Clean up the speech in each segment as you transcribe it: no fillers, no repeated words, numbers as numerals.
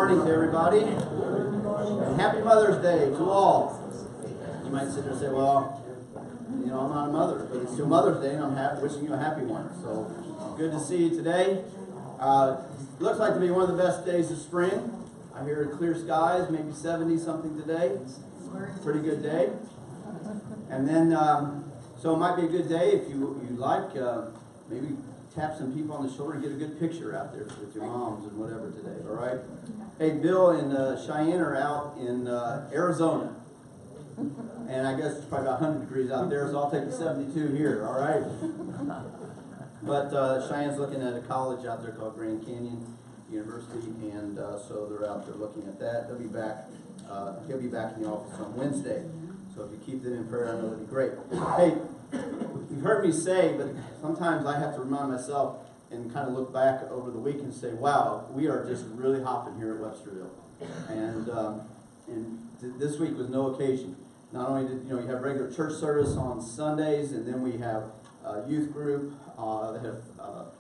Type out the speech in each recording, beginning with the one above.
morning to everybody, and happy Mother's Day to all. You might sit there and say, well, you know, I'm not a mother, but it's still Mother's Day, and I'm wishing you a happy one. So, good to see you today. Looks like to be one of the best days of spring. I hear clear skies, maybe 70-something today. Pretty good day. And then, so it might be a good day if you like, maybe tap some people on the shoulder and get a good picture out there with your moms and whatever today, all right? Hey, Bill and Cheyenne are out in Arizona. And I guess it's probably about 100 degrees out there, so I'll take the 72 here, all right? But Cheyenne's looking at a college out there called Grand Canyon University, and so they're out there looking at that. They'll be back. He'll be back in the office on Wednesday. So if you keep them in prayer, I know that'd be great. Hey, you've heard me say, but sometimes I have to remind myself and kind of look back over the week and say, wow, we are just really hopping here at Websterville. And this week was no occasion. Not only did you have regular church service on Sundays, and then we have a youth group. They have a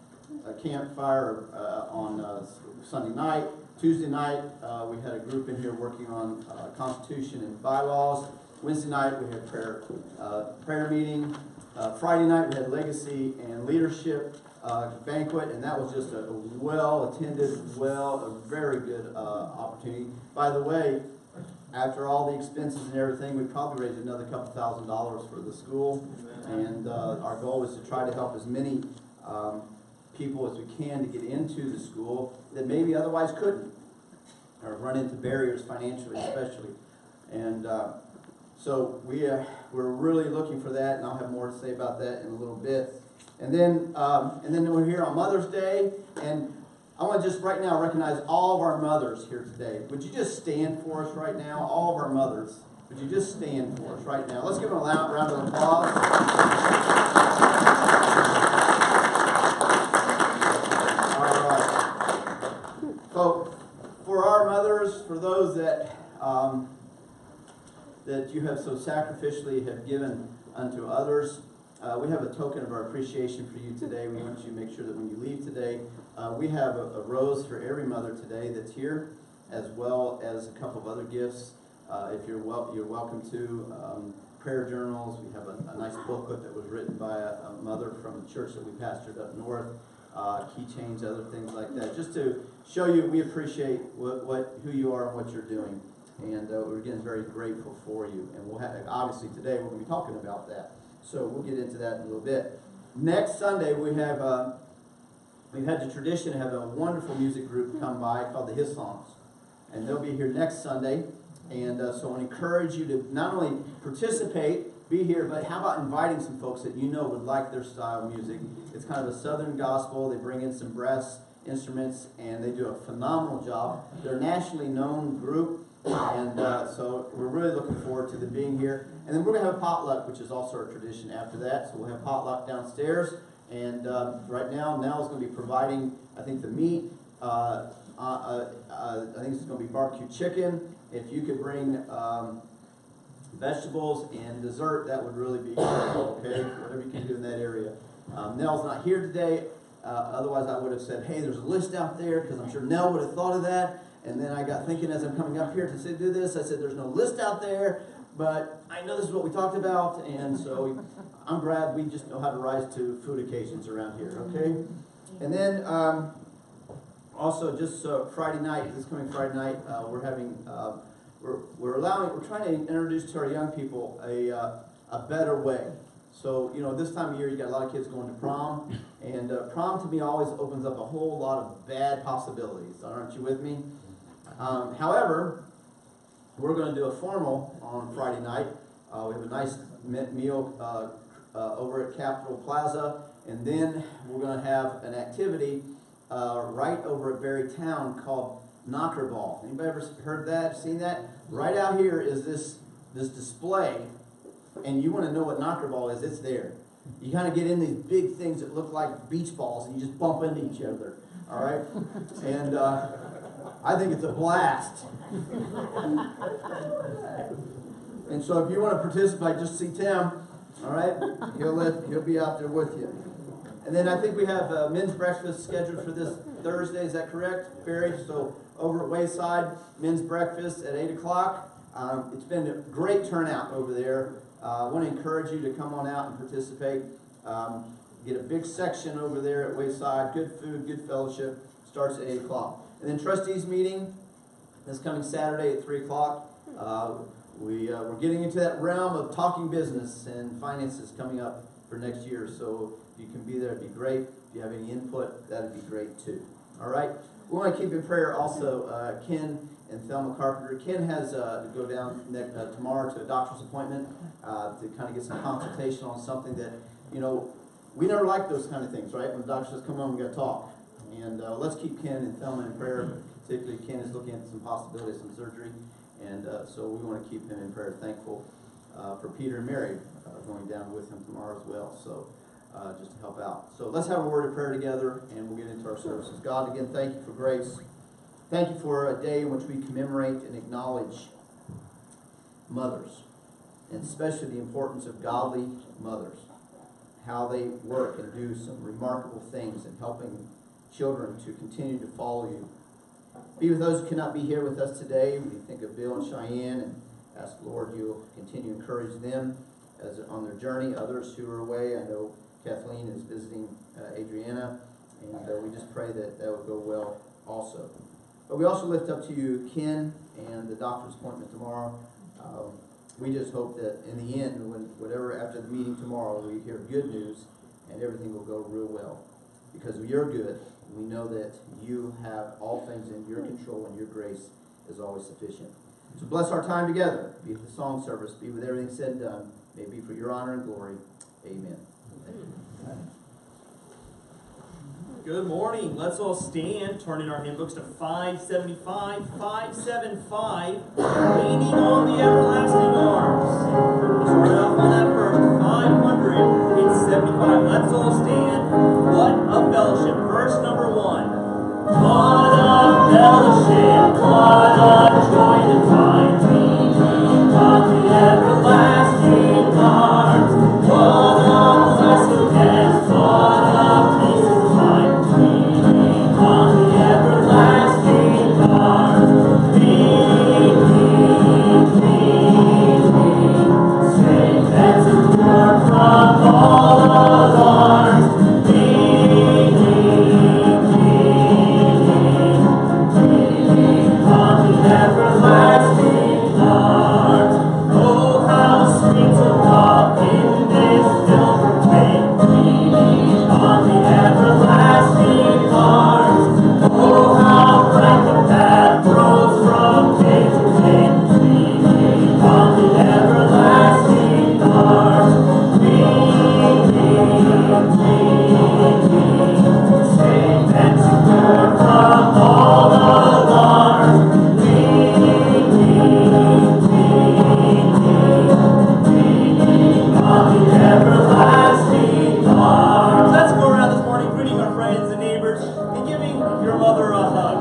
campfire on Sunday night. Tuesday night, we had a group in here working on Constitution and bylaws. Wednesday night, we had prayer meeting. Friday night, we had legacy and leadership banquet, and that was just a well-attended, a very good opportunity. By the way, after all the expenses and everything, we probably raised another couple $1,000s for the school, and our goal is to try to help as many people as we can to get into the school that maybe otherwise couldn't, or run into barriers financially especially. And so we're really looking for that, and I'll have more to say about that in a little bit. And then we're here on Mother's Day, and I want to just right now recognize all of our mothers here today. Would you just stand for us right now? All of our mothers. Would you just stand for us right now? Let's give them a loud round of applause. All right. So, for our mothers, for those that that you have so sacrificially have given unto others, we have a token of our appreciation for you today. We want you to make sure that when you leave today, we have a rose for every mother today that's here, as well as a couple of other gifts. If you're welcome to prayer journals. We have a nice booklet that was written by a mother from the church that we pastored up north. Keychains, other things like that, just to show you we appreciate who you are and what you're doing. And we're again very grateful for you. And we'll have, obviously today we're going to be talking about that. So we'll get into that in a little bit. Next Sunday we've had the tradition to have a wonderful music group come by called the His Songs. And they'll be here next Sunday. And so I encourage you to not only participate, be here, but how about inviting some folks that you know would like their style of music. It's kind of a southern gospel. They bring in some brass instruments, and they do a phenomenal job. They're a nationally known group. And so we're really looking forward to them being here. And then we're going to have a potluck, which is also our tradition after that. So we'll have potluck downstairs. And right now is going to be providing, I think, the meat. I think it's going to be barbecue chicken. If you could bring vegetables and dessert, that would really be cool, okay? Whatever you can do in that area. Nell's not here today. Otherwise, I would have said, hey, there's a list out there, because I'm sure Nell would have thought of that. And then I got thinking as I'm coming up here to do this, I said, there's no list out there, but I know this is what we talked about, and so I'm glad we just know how to rise to food occasions around here, okay? And then also just Friday night, this coming Friday night, we're having, we're trying to introduce to our young people a better way. So, this time of year, you got a lot of kids going to prom, and prom to me always opens up a whole lot of bad possibilities. Aren't you with me? However, we're going to do a formal on Friday night. We have a nice meal over at Capitol Plaza, and then we're going to have an activity right over at Berry Town called Knocker Ball. Anybody ever heard that, seen that? Right out here is this display, and you want to know what Knocker Ball is, it's there. You kind of get in these big things that look like beach balls, and you just bump into each other, all right? And I think it's a blast. And so if you want to participate, just see Tim, all right? He'll be out there with you. And then I think we have a men's breakfast scheduled for this Thursday. Is that correct, Barry? So over at Wayside, men's breakfast at 8 o'clock. It's been a great turnout over there. I want to encourage you to come on out and participate. Get a big section over there at Wayside. Good food, good fellowship. Starts at 8 o'clock. And then trustees meeting this coming Saturday at 3 o'clock. We're getting into that realm of talking business and finances coming up for next year. So if you can be there, it'd be great. If you have any input, that'd be great too. All right. We want to keep in prayer also Ken and Thelma Carpenter. Ken has to go down tomorrow to a doctor's appointment to kind of get some consultation on something that, we never like those kind of things, right? When the doctor says, come on, we got to talk. And let's keep Ken and Thelma in prayer. Particularly, Ken is looking at some possibilities, some surgery. And so we want to keep him in prayer. Thankful for Peter and Mary going down with him tomorrow as well. So just to help out. So let's have a word of prayer together, and we'll get into our services. God, again, thank you for grace. Thank you for a day in which we commemorate and acknowledge mothers, and especially the importance of godly mothers, how they work and do some remarkable things in helping children to continue to follow you. Be with those who cannot be here with us today. We think of Bill and Cheyenne and ask, Lord, you'll continue to encourage them as on their journey. Others who are away, I know Kathleen is visiting Adriana, and we just pray that that would go well also. But we also lift up to you Ken and the doctor's appointment tomorrow. We just hope that in the end, whatever after the meeting tomorrow, we hear good news and everything will go real well. Because you're good, we know that you have all things in your control and your grace is always sufficient. So bless our time together. Be with the song service. Be with everything said and done. May it be for your honor and glory. Amen. Good morning. Let's all stand, turn in our hymn books to 575, 575, Leaning on the Everlasting Arms. We'll start off on that first, 575. Let's all stand. What a fellowship. Verse number 1. What a fellowship, what a joy divine, leaning on the everlasting arms. What a blessedness, what a peace of mind, leaning on the everlasting arms. Leaning, safe and secure from all alarms. Everlasting arms. Oh, how sweet to walk in this silver train, leaning on the everlasting arms. Oh, how bright the path grows from day to day, leaning on the everlasting arms. Safe and secure from all alarms. Everlasting arms. Let's go around this morning greeting our friends and neighbors and giving your mother a hug.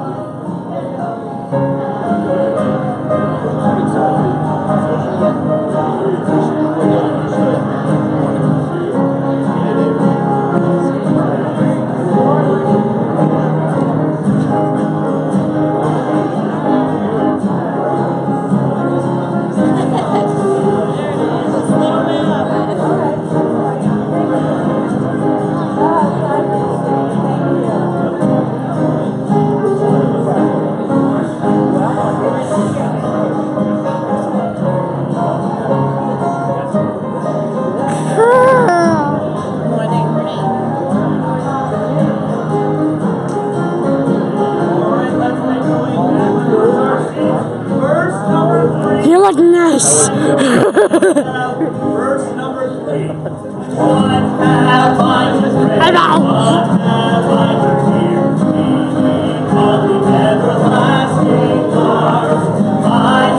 You look nice. Verse number 3. What have I to say? Hello. What have I to fear? Leaning on the everlasting arms. I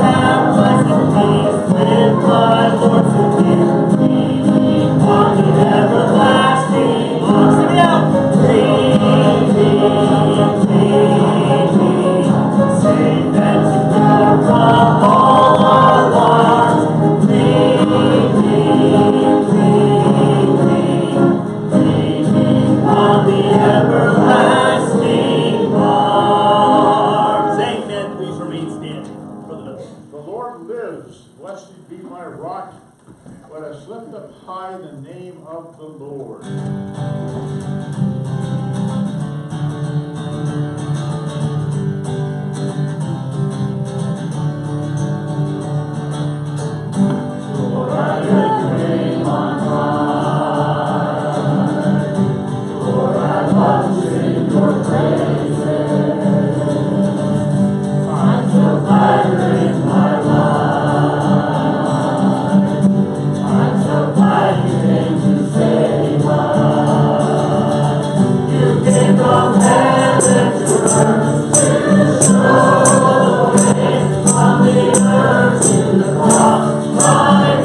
have blessed peace with my Lord to hear. Leaning on the everlasting arms. Sing it out. Safe and secure from all alarms. remain standing for the middle. The Lord lives, blessed be my rock. Let us lift up high the name of the Lord. Lord, I lift your name on high. Lord, I love to sing your praises. I'm so glad you're in my life. I'm so glad you came to save us. You came from heaven to earth to show the way from the earth to the cross. My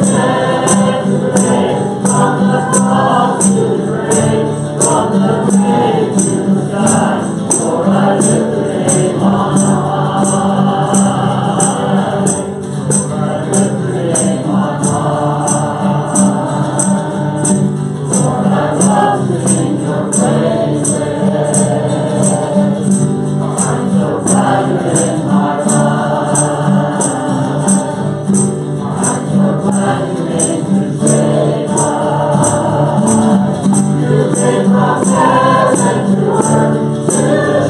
debt to pay, from the cross to the grave, from the grave to the sky. Lord, I lift your name on high. Lord, I lift your name on high. Lord, I love to sing your praises. I'm so glad you're in my life. I'm so glad you came to save us. You came from heaven to earth to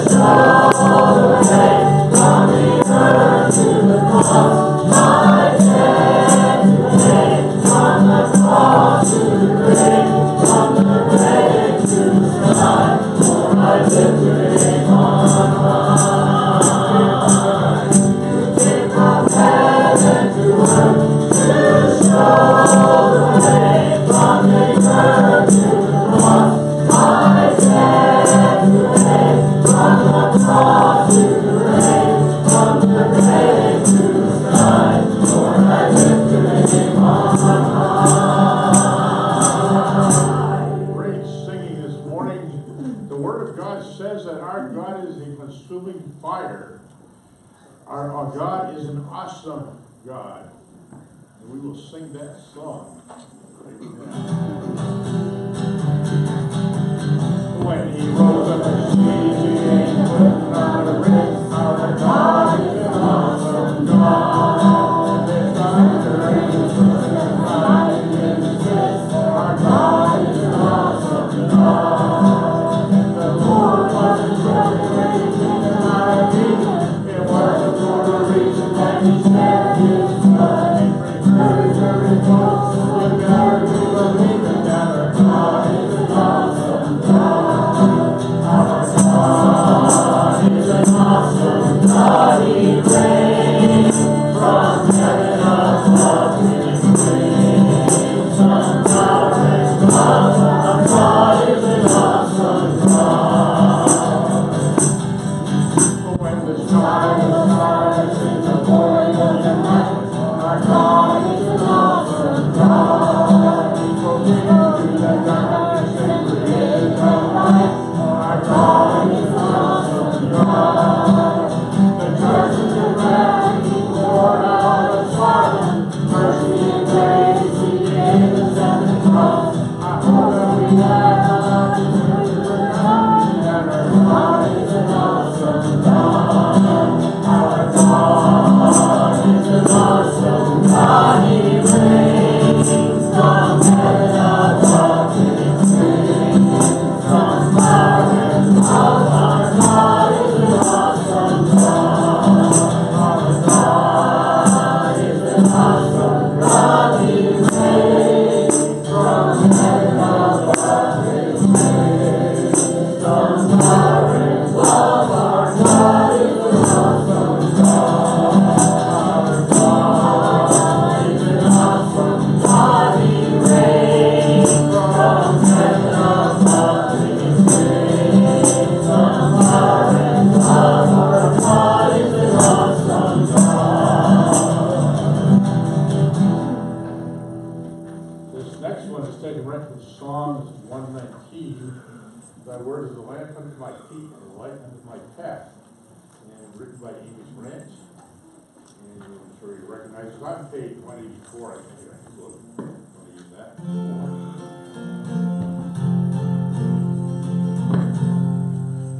show the way from the earth to the cross. My debt to pay, from the cross to the grave, from the grave to the sky. Lord, I lift your name on high. You came from heaven to earth to show the way from the earth to the cross. My debt to pay, from the cross to the grave, from the grave to the sky. Lord, I lift your name on high. Great singing this morning. The Word of God says that our God is a consuming fire. Our God is an awesome God. And we will sing that song right now. When he rose up to sing, put not a ring, our God is an awesome God. The thunder and the lightning says, our God is an awesome God. And the Lord wasn't celebrating an army. It wasn't for the reason that he shed his blood. Encourage folks, so we better be believing that our God is an awesome God. Our God is an awesome God. He reigns from heaven above his wings. Some power and love. Our God is an awesome God. When the stars in the morning of the night, our God is an awesome God. He proclaimed to the darkness and created the light. Our God is an awesome God. The curses of wrath he poured out of Sodom, mercy and grace he gave us at the cross. I hope that we have not forgotten that our God is an awesome God. Our God is an awesome God. He reigns from heaven above his wings. From power and love, our God is an awesome God. Our God is an awesome God. He reigns from heaven above his wings. From power and love, our God is an awesome God. Our God is an awesome God. He reigns from heaven above his wings. From power and love, our God is an awesome God. This next one is taken right from Psalms 119. Thy word is a lamp unto my feet and a light unto my path. And written by Amy Branch. And I'm sure you recognize it. On page 184, I think. I will want to use that.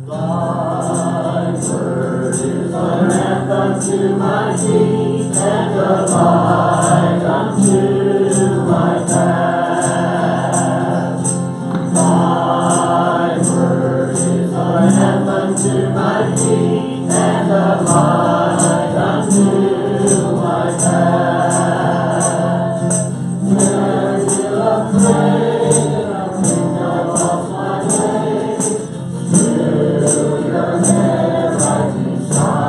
Thy word is unto my feet and a light unto my path. Thy word is a lamp unto my feet and a light unto my path. Where will I pray that I think I lost my way? Still your hand right beside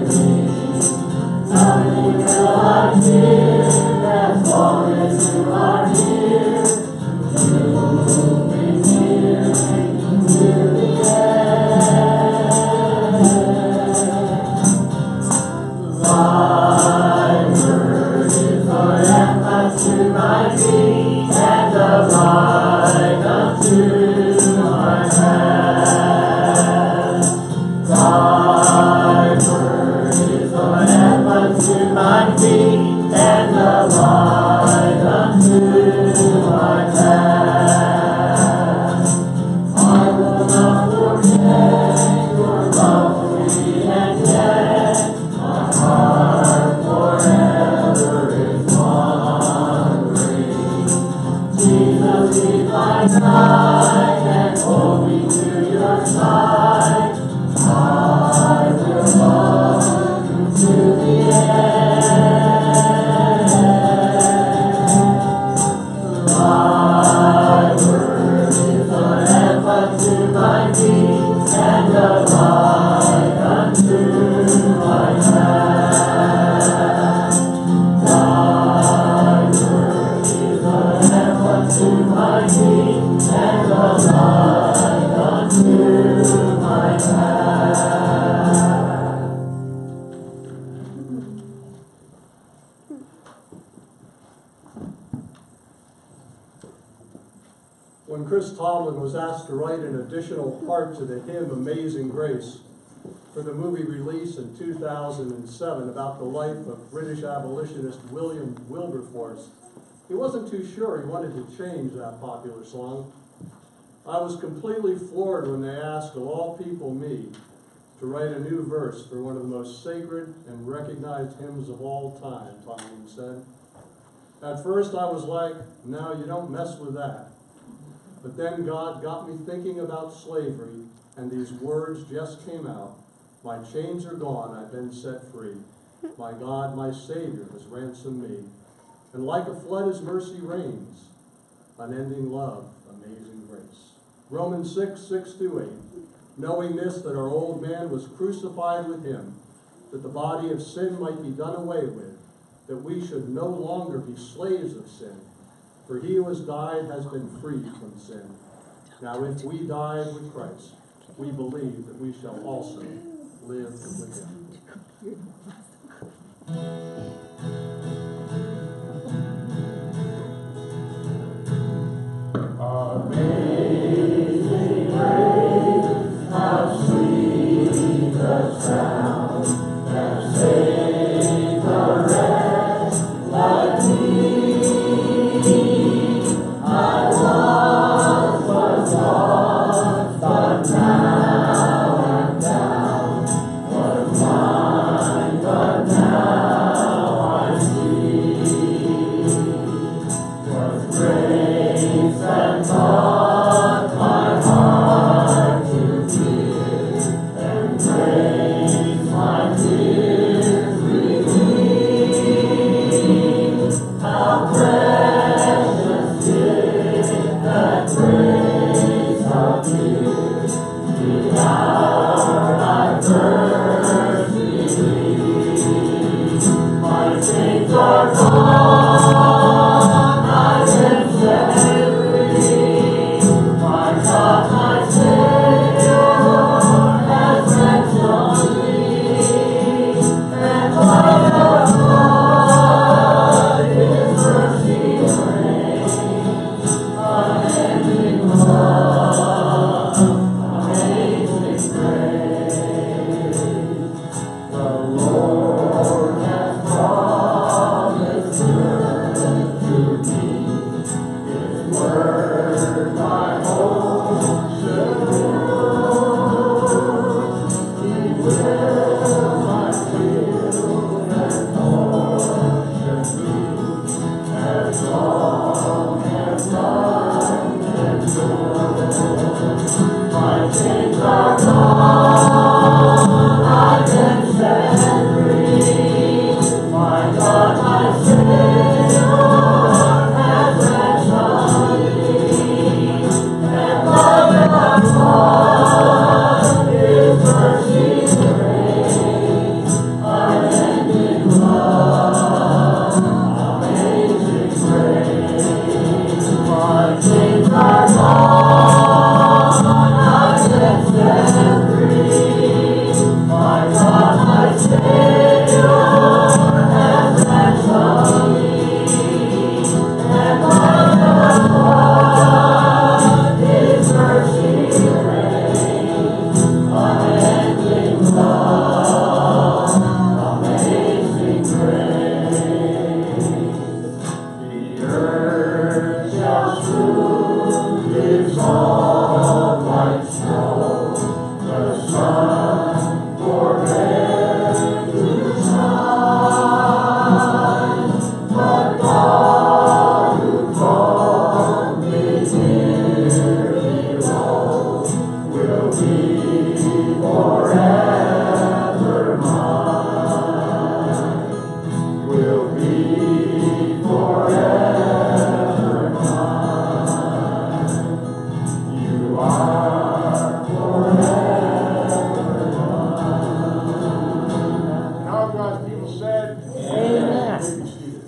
me. Nothing will I fear as long as you are here. You'll be near me to the end. Thy word is a lamp unto my feet and a light unto my path. Thy word is a lamp unto my feet and a light unto my path. I will not forget your love for me, and yet my heart forever is wandering. Jesus, be my guide and hold me to your side. I will love you to the end. Thy word is a lamp unto my feet and a light unto my path. Thy word is a lamp unto my feet and a light unto my path. When Chris Tomlin was asked to write an additional part to the hymn Amazing Grace for the movie release in 2007 about the life of British abolitionist William Wilberforce, he wasn't too sure he wanted to change that popular song. I was completely floored when they asked, of all people, me, to write a new verse for one of the most sacred and recognized hymns of all time, Tomlin said. At first I was like, no, you don't mess with that. But then God got me thinking about slavery, and these words just came out. My chains are gone, I've been set free. My God, my Savior, has ransomed me. And like a flood his mercy reigns. Unending love, amazing grace. Romans 6:6-8. Knowing this, that our old man was crucified with him, that the body of sin might be done away with, that we should no longer be slaves of sin. For he who has died has been freed from sin. Now if we died with Christ, we believe that we shall also live with him. Amazing grace, how sweet the sound that saved a wretch like me. I once was lost, but now I'm found. Was God's people said, Amen. You may be seated.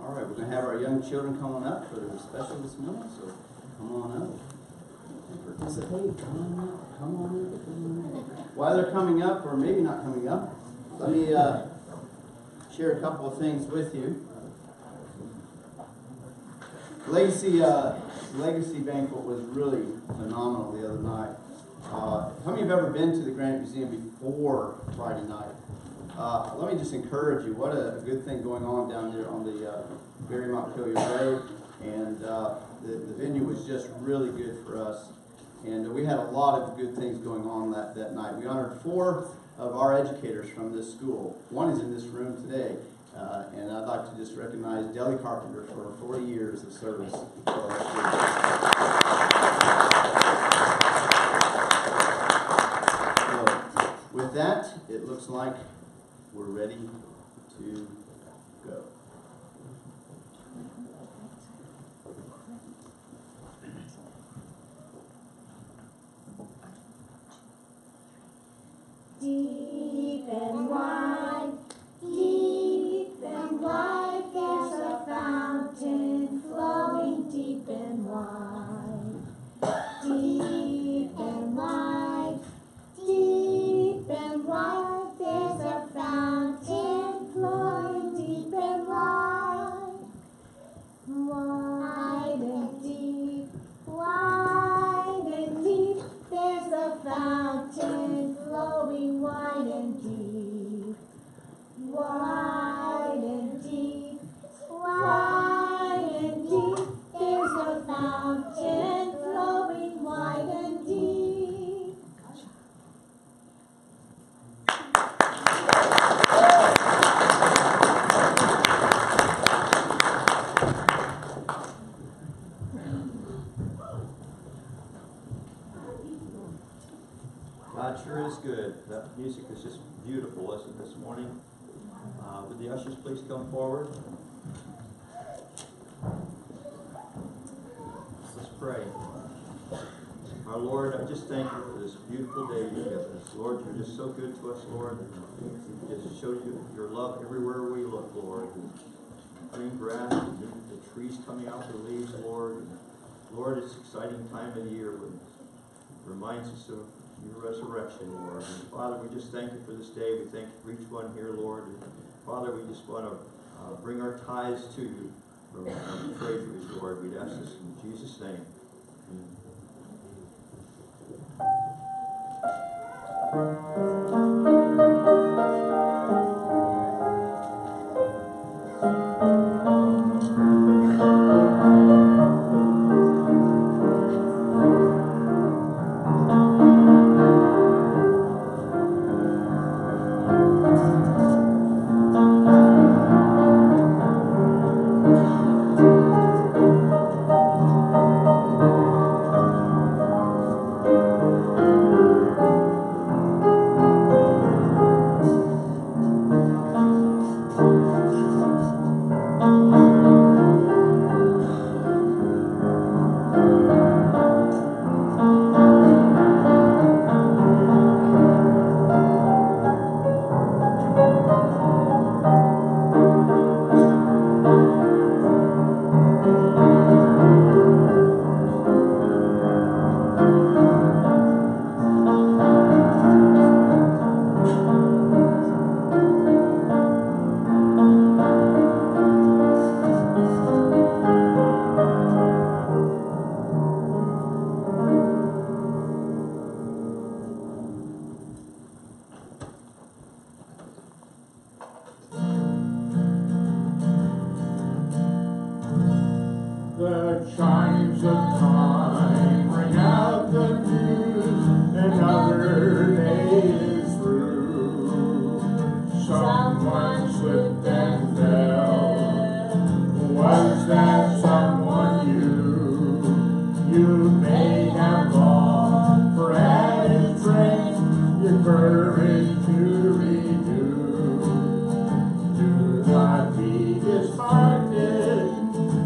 All right, we're going to have our young children come on up for the special this morning, so come on up. And participate. Come on up. Come on up. Come on up. While they're coming up, or maybe not coming up, let me share a couple of things with you. Legacy Banquet was really phenomenal the other night. How many have ever been to the Granite Museum before Friday night? Let me just encourage you, what a good thing going on down there on the Berry Montpelier Road. And the venue was just really good for us. And we had a lot of good things going on that night. We honored 4 of our educators from this school. One is in this room today. And I'd like to just recognize Deli Carpenter for 40 years of service for our school. So, with that, it looks like we're ready to go. Deep and wide, deep and wide, there's a fountain flowing deep and wide. Deep and wide, deep and wide, there's a fountain flowing deep and wide. Wide and deep, wide and deep, there's a fountain flowing wide and deep. Wide and deep, wide and deep, there's a fountain flowing wide and deep. God sure is good. That music is just beautiful, isn't it, this morning? Would the ushers please come forward? Let's pray. Our Lord, I just thank you for this beautiful day you've given us. Lord, you're just so good to us, Lord. You just show you your love everywhere we look, Lord. Green grass, the trees coming out the leaves, Lord. And Lord, it's an exciting time of the year when it reminds us of your resurrection, Lord. And Father, we just thank you for this day. We thank you for each one here, Lord. And Father, we just want to bring our tithes to you from the treasuries, Lord. We'd ask this in Jesus' name. The chimes of time ring out the news, another day is through. Someone slipped and fell. Was that someone you? You may have longed for added strength, your courage to renew. Do not be disheartened.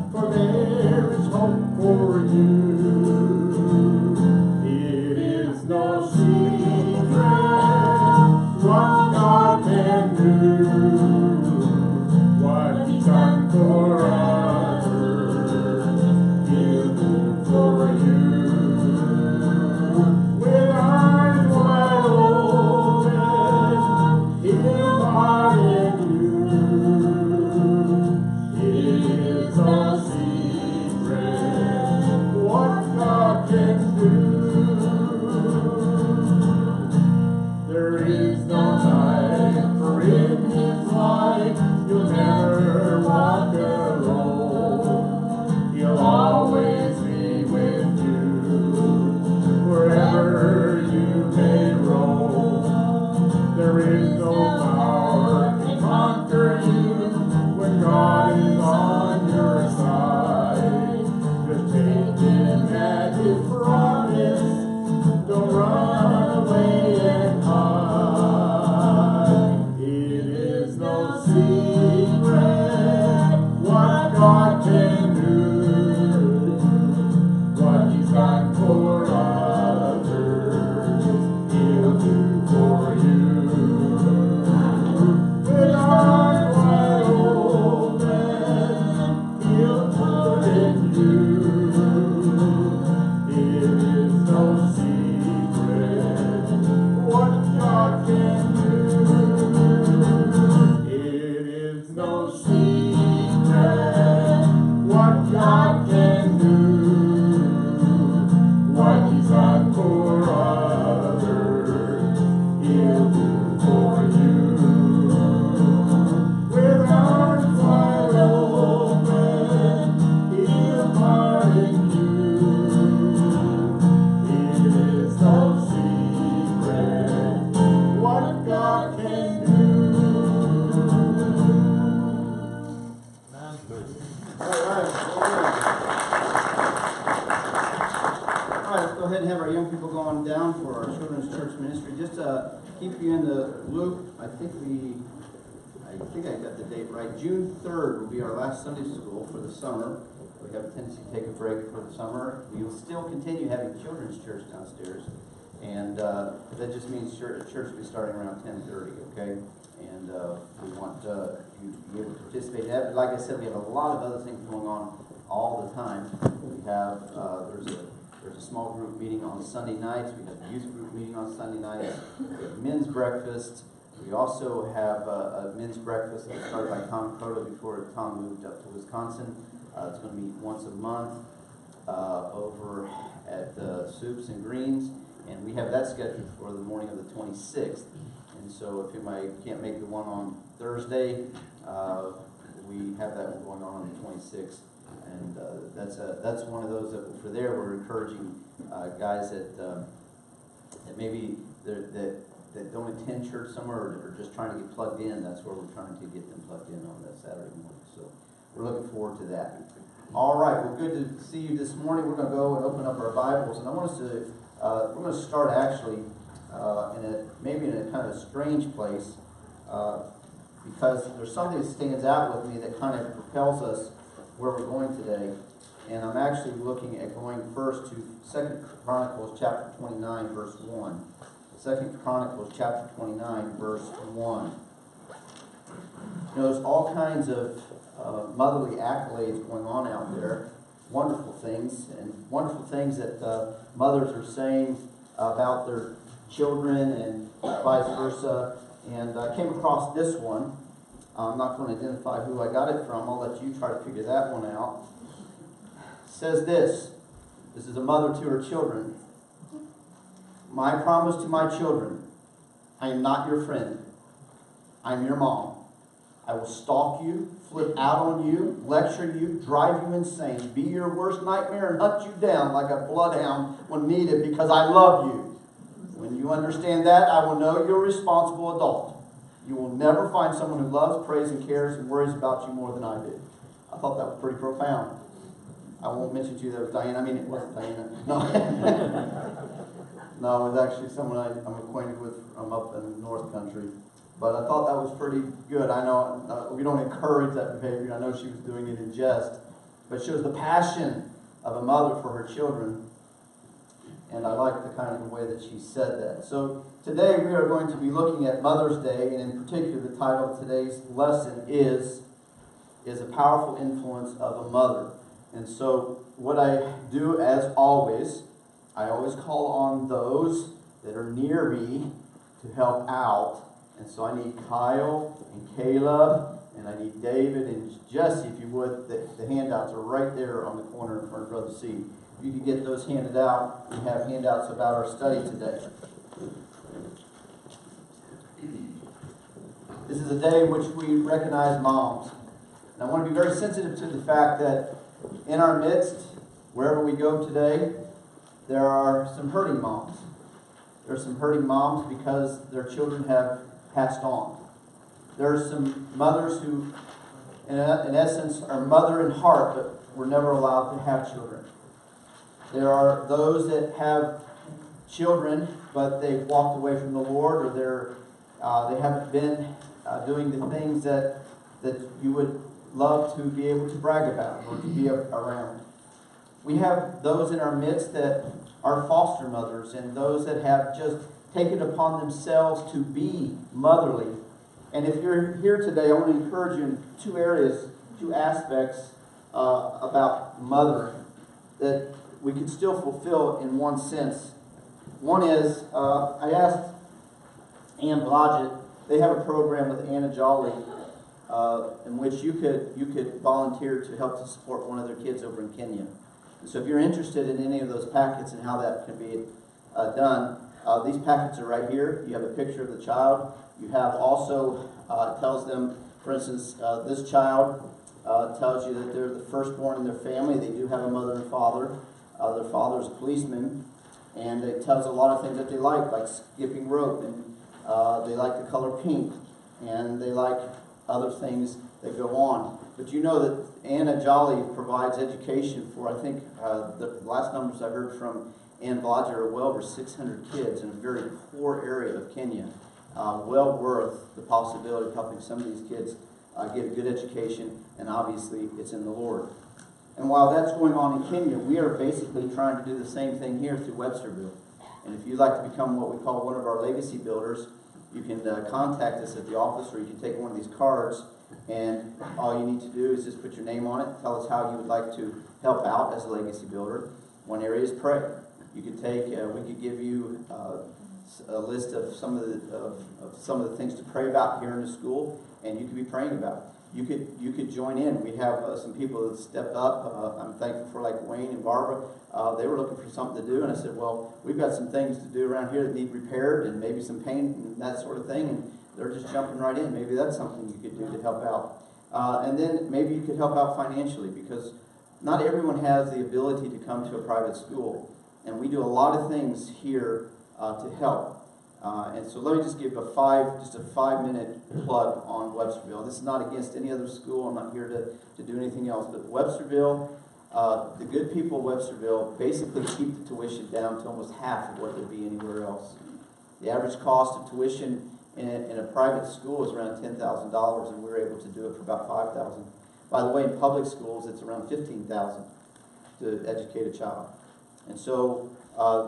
ahead and have our young people going down for our children's church ministry. Just to keep you in the loop, I think I got the date right. June 3rd will be our last Sunday school for the summer. We have a tendency to take a break for the summer. We will still continue having children's church downstairs. And that just means church will be starting around 10:30, okay? And we want you to be able to participate in that. But like I said, we have a lot of other things going on all the time. We have, there's a small group meeting on Sunday nights. We have a youth group meeting on Sunday nights. We have men's breakfast. We also have a men's breakfast that was started by Tom Crota before Tom moved up to Wisconsin. It's going to meet once a month over at Soups and Greens. And we have that scheduled for the morning of the 26th. And so if anybody can't make the one on Thursday, we have that one going on the 26th. And that's one of those that for there we're encouraging guys that maybe that don't attend church somewhere or just trying to get plugged in. That's where we're trying to get them plugged in on that Saturday morning. So we're looking forward to that. All right, well, good to see you this morning. We're going to go and open up our Bibles, and I want us to we're going to start actually maybe in a kind of strange place because there's something that stands out with me that kind of propels us where we're going today. And I'm actually looking at going first to 2 Chronicles chapter 29, verse 1. 2 Chronicles chapter 29, verse 1. You know, there's all kinds of motherly accolades going on out there. Wonderful things that mothers are saying about their children and vice versa. And I came across this one. I'm not going to identify who I got it from. I'll let you try to figure that one out. It says this. This is a mother to her children. My promise to my children, I am not your friend. I am your mom. I will stalk you, flip out on you, lecture you, drive you insane, be your worst nightmare, and hunt you down like a bloodhound when needed because I love you. When you understand that, I will know you're a responsible adult. You will never find someone who loves, prays, and cares and worries about you more than I do. I thought that was pretty profound. I won't mention to you that it was Diana. I mean, it wasn't Diana. No. No, it was actually someone I'm acquainted with from up in the North Country. But I thought that was pretty good. I know we don't encourage that behavior. I know she was doing it in jest. But it shows the passion of a mother for her children. And I like the kind of the way that she said that. So today we are going to be looking at Mother's Day. And in particular, the title of today's lesson is a powerful influence of a mother. And so what I do, as always, I always call on those that are near me to help out. And so I need Kyle and Caleb, and I need David and Jesse, if you would. The handouts are right there on the corner in front of Brother C. If you could get those handed out, we have handouts about our study today. This is a day in which we recognize moms. And I want to be very sensitive to the fact that in our midst, wherever we go today, there are some hurting moms. There are some hurting moms because their children have passed on. There are some mothers who, in essence, are mother in heart, but were never allowed to have children. There are those that have children, but they've walked away from the Lord, or they haven't been doing the things that you would love to be able to brag about or to be around. We have those in our midst that are foster mothers and those that have just taken upon themselves to be motherly. And if you're here today, I want to encourage you in two aspects about mothering that we can still fulfill in one sense. One is, I asked Ann Blodgett, they have a program with Anna Jolly in which you could volunteer to help to support one of their kids over in Kenya. So if you're interested in any of those packets and how that can be done, these packets are right here. You have a picture of the child. You have also, it tells them, for instance, this child tells you that they're the firstborn in their family. They do have a mother and father. Their father's a policeman. And it tells a lot of things that they like skipping rope. And they like the color pink. And they like other things that go on. But you know that Anna Jolly provides education for, I think, the last numbers I heard from and Blaja are well over 600 kids in a very poor area of Kenya. Well worth the possibility of helping some of these kids get a good education, and obviously it's in the Lord. And while that's going on in Kenya, we are basically trying to do the same thing here through Websterville. And if you'd like to become what we call one of our legacy builders, you can contact us at the office, or you can take one of these cards, and all you need to do is just put your name on it, tell us how you would like to help out as a legacy builder. One area is pray. You could take, we could give you a list of some of the things to pray about here in the school, and you could be praying about. You could join in. We have some people that stepped up. I'm thankful for like Wayne and Barbara. They were looking for something to do, and I said, well, we've got some things to do around here that need repaired, and maybe some paint and that sort of thing, and they're just jumping right in. Maybe that's something you could do to help out. And then maybe you could help out financially, because not everyone has the ability to come to a private school, and we do a lot of things here to help. And so let me just give a 5-minute plug on Websterville. This is not against any other school. I'm not here to do anything else. But Websterville, the good people of Websterville basically keep the tuition down to almost half of what it would be anywhere else. The average cost of tuition in a private school is around $10,000, and we're able to do it for about $5,000. By the way, in public schools, it's around $15,000 to educate a child. And so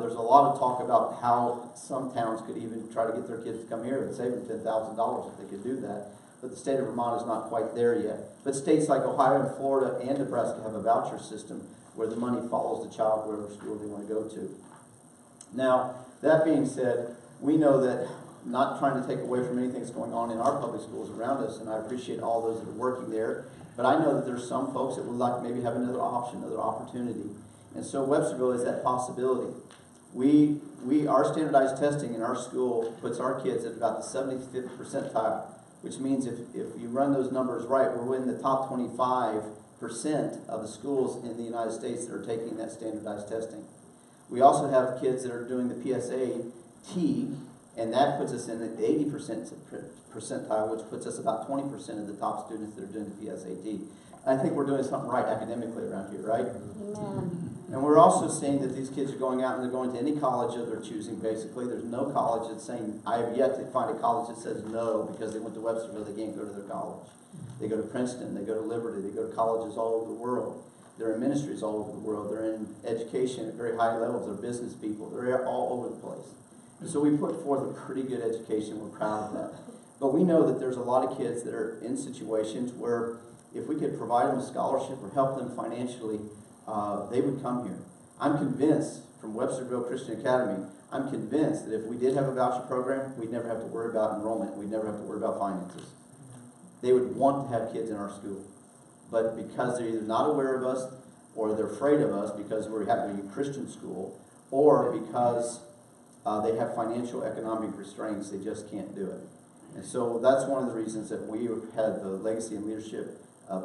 there's a lot of talk about how some towns could even try to get their kids to come here and save them $10,000 if they could do that. But the state of Vermont is not quite there yet. But states like Ohio and Florida and Nebraska have a voucher system where the money follows the child wherever school they want to go to. Now, that being said, we know that, not trying to take away from anything that's going on in our public schools around us, and I appreciate all those that are working there, but I know that there's some folks that would like to maybe have another option, another opportunity. And so Websterville is that possibility. Our standardized testing in our school puts our kids at about the 75th percentile, which means if you run those numbers right, we're in the top 25% of the schools in the United States that are taking that standardized testing. We also have kids that are doing the PSAT, and that puts us in the 80% percentile, which puts us about 20% of the top students that are doing the PSAT. I think we're doing something right academically around here, right? Amen. And we're also seeing that these kids are going out and they're going to any college of their choosing, basically. There's no college that's saying, I have yet to find a college that says no because they went to Websterville, they can't go to their college. They go to Princeton, they go to Liberty, they go to colleges all over the world. They're in ministries all over the world. They're in education at very high levels. They're business people. They're all over the place. And so we put forth a pretty good education. We're proud of that. But we know that there's a lot of kids that are in situations where if we could provide them a scholarship or help them financially, they would come here. I'm convinced, from Websterville Christian Academy, I'm convinced that if we did have a voucher program, we'd never have to worry about enrollment. We'd never have to worry about finances. They would want to have kids in our school. But because they're either not aware of us, or they're afraid of us because we happen to be a Christian school, or because they have financial economic restraints, they just can't do it. And so that's one of the reasons that we had the Legacy and Leadership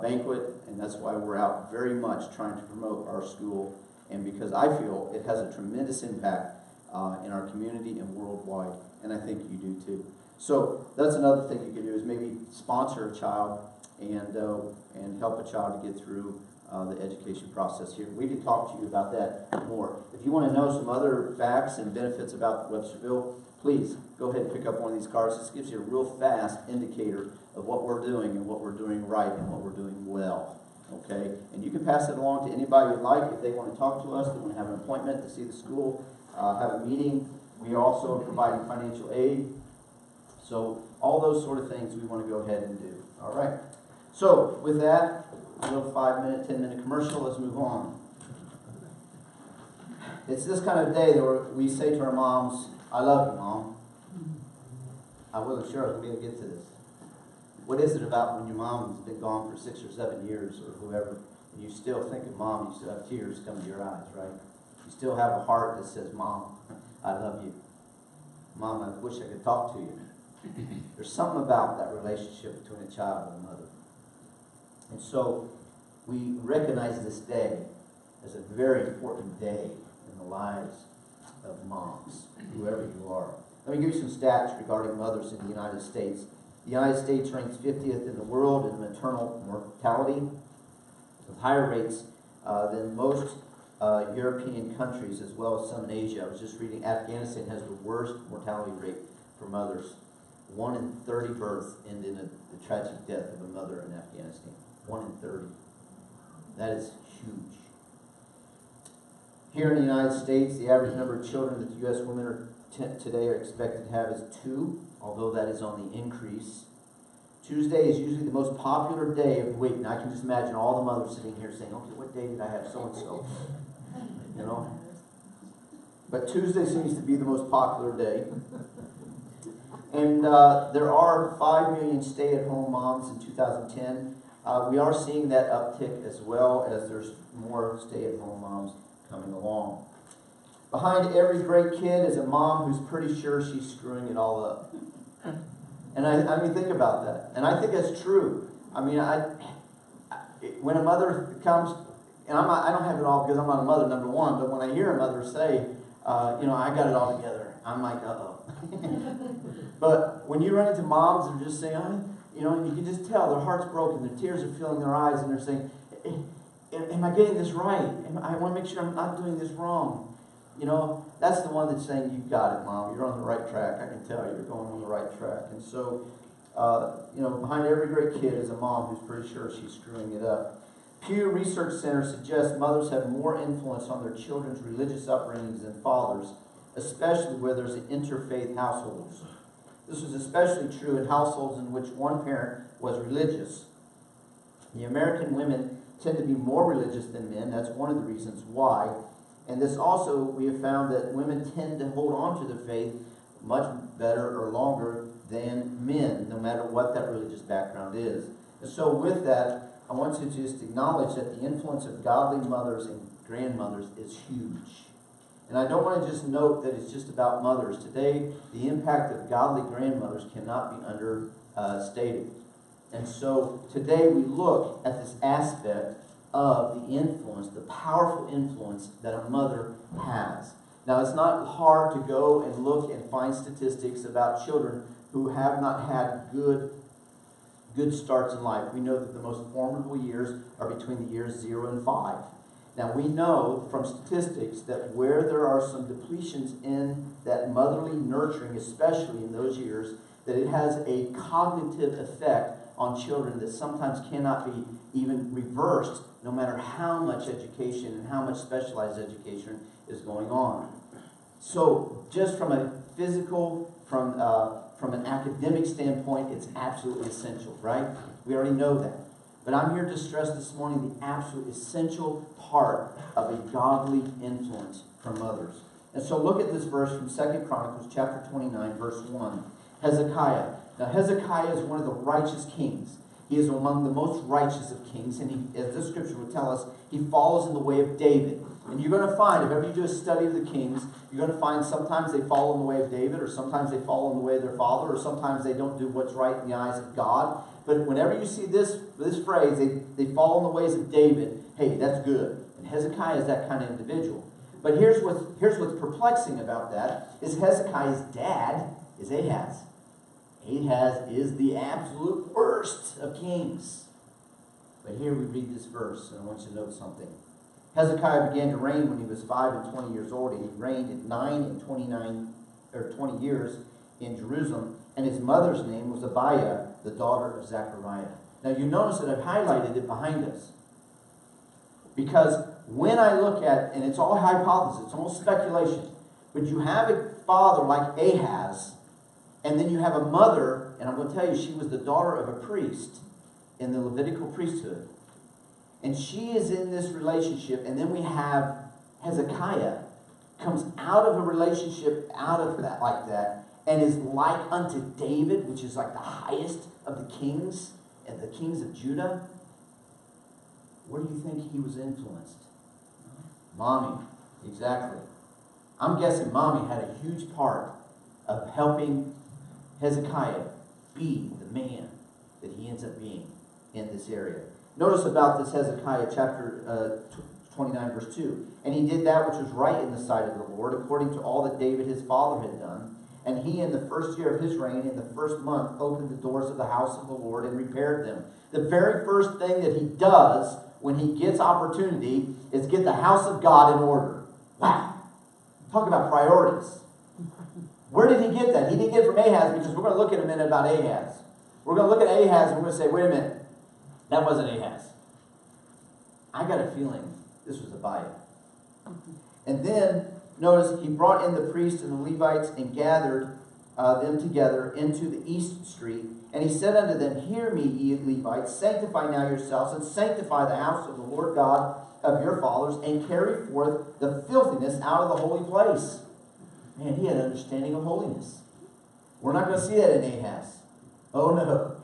banquet, and that's why we're out very much trying to promote our school, and because I feel it has a tremendous impact in our community and worldwide, and I think you do too. So that's another thing you can do, is maybe sponsor a child and help a child to get through the education process here. We can talk to you about that more. If you want to know some other facts and benefits about Websterville, please go ahead and pick up one of these cards. This gives you a real fast indicator of what we're doing and what we're doing right and what we're doing well. Okay? And you can pass it along to anybody you'd like. If they want to talk to us, they want to have an appointment to see the school, have a meeting. We are also providing financial aid. So all those sort of things we want to go ahead and do. All right? So with that, a little 5-minute, 10-minute commercial. Let's move on. It's this kind of day that we say to our moms, I love you, Mom. I wasn't sure I was going to get to this. What is it about when your mom has been gone for 6 or 7 years or whoever, and you still think of Mom, you still have tears come to your eyes, right? You still have a heart that says, Mom, I love you. Mom, I wish I could talk to you. There's something about that relationship between a child and a mother. And so we recognize this day as a very important day in the lives of moms, whoever you are. Let me give you some stats regarding mothers in the United States. The United States ranks 50th in the world in maternal mortality, with higher rates than most European countries as well as some in Asia. I was just reading Afghanistan has the worst mortality rate for mothers. 1 in 30 births end in the tragic death of a mother in Afghanistan. 1 in 30. That is huge. Here in the United States, the average number of children that the U.S. women today are expected to have is 2, although that is on the increase. Tuesday is usually the most popular day of the week. And I can just imagine all the mothers sitting here saying, okay, what day did I have so-and-so? You know? But Tuesday seems to be the most popular day. And there are 5 million stay-at-home moms in 2010. We are seeing that uptick as well as there's more stay-at-home moms coming along. Behind every great kid is a mom who's pretty sure she's screwing it all up. And I mean, think about that. And I think that's true. I mean, when a mother comes, and I don't have it all because I'm not a mother, number one, but when I hear a mother say, I got it all together, I'm like, uh-oh. But when you run into moms that are just saying, you can just tell their heart's broken, their tears are filling their eyes, and they're saying, am I getting this right? I want to make sure I'm not doing this wrong. That's the one that's saying, you've got it, Mom. You're on the right track. I can tell you're going on the right track. And so, behind every great kid is a mom who's pretty sure she's screwing it up. Pew Research Center suggests mothers have more influence on their children's religious upbringings than fathers, especially where there's interfaith households. This was especially true in households in which one parent was religious. The American women tend to be more religious than men. That's one of the reasons why. And this also, we have found that women tend to hold on to the faith much better or longer than men, no matter what that religious background is. And so with that, I want you to just acknowledge that the influence of godly mothers and grandmothers is huge. And I don't want to just note that it's just about mothers. Today, the impact of godly grandmothers cannot be understated. And so today we look at this aspect of the influence, the powerful influence that a mother has. Now, it's not hard to go and look and find statistics about children who have not had good starts in life. We know that the most formidable years are between the years 0 and 5. Now, we know from statistics that where there are some depletions in that motherly nurturing, especially in those years, that it has a cognitive effect on children that sometimes cannot be even reversed, no matter how much education and how much specialized education is going on. So, just from a physical, from an academic standpoint, it's absolutely essential, right? We already know that. But I'm here to stress this morning the absolute essential part of a godly influence from mothers. And so look at this verse from 2 Chronicles chapter 29, verse 1. Hezekiah. Now Hezekiah is one of the righteous kings. He is among the most righteous of kings, and he, as this scripture would tell us, he follows in the way of David. And you're going to find, if ever you do a study of the kings, you're going to find sometimes they follow in the way of David, or sometimes they follow in the way of their father, or sometimes they don't do what's right in the eyes of God. But whenever you see this phrase, they follow in the ways of David, hey, that's good. And Hezekiah is that kind of individual. But here's what's perplexing about that, is Hezekiah's dad is Ahaz. Ahaz is the absolute worst of kings. But here we read this verse, and I want you to note something. Hezekiah began to reign when he was 5 and 20 years old, and he reigned at 9 and 20 years in Jerusalem, and his mother's name was Abiah, the daughter of Zechariah. Now you notice that I've highlighted it behind us. Because when I look at, and it's all hypothesis, it's almost speculation, but you have a father like Ahaz, and then you have a mother, and I'm going to tell you, she was the daughter of a priest in the Levitical priesthood. And she is in this relationship, and then we have Hezekiah comes out of a relationship out of that like that, and is like unto David, which is like the highest of the kings and the kings of Judah. Where do you think he was influenced? Mommy, exactly. I'm guessing Mommy had a huge part of helping Hezekiah be the man that he ends up being in this area. Notice about this Hezekiah chapter 29 verse 2. And he did that which was right in the sight of the Lord, according to all that David his father had done. And he in the first year of his reign, in the first month, opened the doors of the house of the Lord and repaired them. The very first thing that he does when he gets opportunity is get the house of God in order. Wow. Talk about priorities. Where did he get that? He didn't get it from Ahaz, because we're going to look in a minute about Ahaz. We're going to look at Ahaz and we're going to say, wait a minute, that wasn't Ahaz. I got a feeling this was Abiah. And then, notice, he brought in the priests and the Levites and gathered them together into the east street. And he said unto them, hear me, ye Levites, sanctify now yourselves, and sanctify the house of the Lord God of your fathers, and carry forth the filthiness out of the holy place. Man, he had an understanding of holiness. We're not going to see that in Ahaz. Oh no.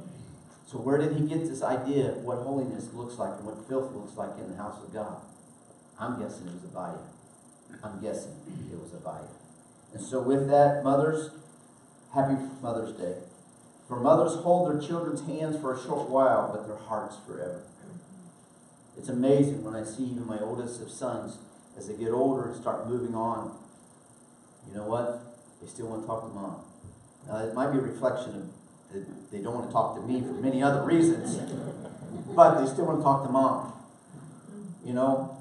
So where did he get this idea of what holiness looks like and what filth looks like in the house of God? I'm guessing it was Abiah. I'm guessing it was Abiah. And so with that, mothers, happy Mother's Day. For mothers hold their children's hands for a short while, but their hearts forever. It's amazing when I see even my oldest of sons, as they get older and start moving on, you know what? They still want to talk to mom. Now, it might be a reflection of that they don't want to talk to me for many other reasons, but they still want to talk to mom. You know,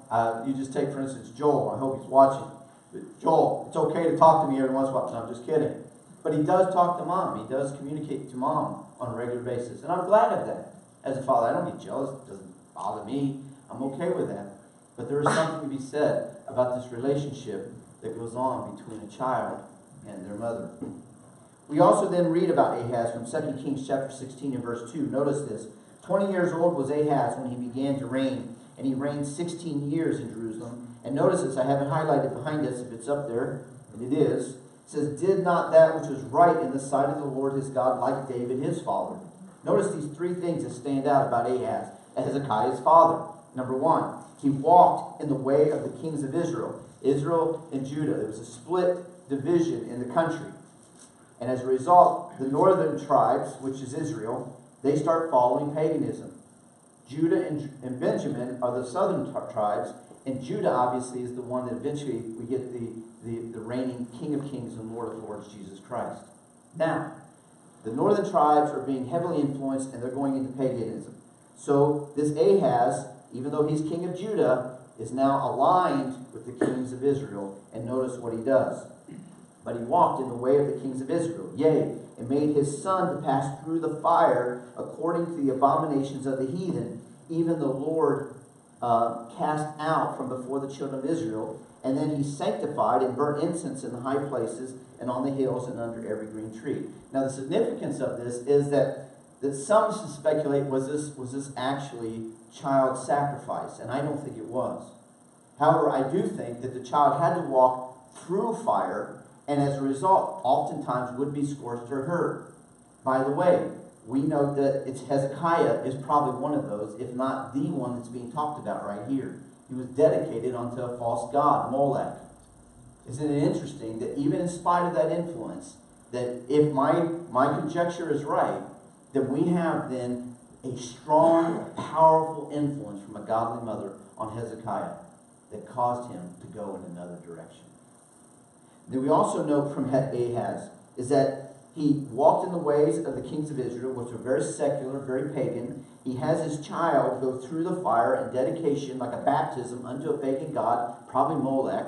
you just take, for instance, Joel. I hope he's watching. But Joel, it's okay to talk to me every once in a while. No, I'm just kidding. But he does talk to mom. He does communicate to mom on a regular basis. And I'm glad of that. As a father, I don't get jealous. It doesn't bother me. I'm okay with that. But there is something to be said about this relationship that goes on between a child and their mother. We also then read about Ahaz from 2 Kings chapter 16 and verse 2. Notice this. 20 years old was Ahaz when he began to reign, and he reigned 16 years in Jerusalem. And notice this, I have it highlighted behind us, if it's up there, and it is. It says, did not that which was right in the sight of the Lord his God, like David his father. Notice these three things that stand out about Ahaz, Hezekiah's father. Number one, he walked in the way of the kings of Israel. Israel and Judah. There was a split division in the country. And as a result, the northern tribes, which is Israel, they start following paganism. Judah and Benjamin are the southern tribes, and Judah obviously is the one that eventually we get the reigning King of Kings and Lord of Lords, Jesus Christ. Now, the northern tribes are being heavily influenced, and they're going into paganism. So this Ahaz, even though he's king of Judah, is now aligned with the kings of Israel, and notice what he does. But he walked in the way of the kings of Israel, yea, and made his son to pass through the fire according to the abominations of the heathen, even the Lord cast out from before the children of Israel. And then he sanctified and burnt incense in the high places and on the hills and under every green tree. Now the significance of this is that some speculate, was this actually child sacrifice? And I don't think it was. However, I do think that the child had to walk through fire, and as a result, oftentimes would be scorched or hurt. By the way, we know that it's Hezekiah is probably one of those, if not the one that's being talked about right here. He was dedicated unto a false god, Molech. Isn't it interesting that even in spite of that influence, that if my conjecture is right, that we have then a strong, powerful influence from a godly mother on Hezekiah that caused him to go in another direction. Then we also know from Ahaz is that he walked in the ways of the kings of Israel, which were very secular, very pagan. He has his child go through the fire and dedication, like a baptism, unto a pagan god, probably Molech.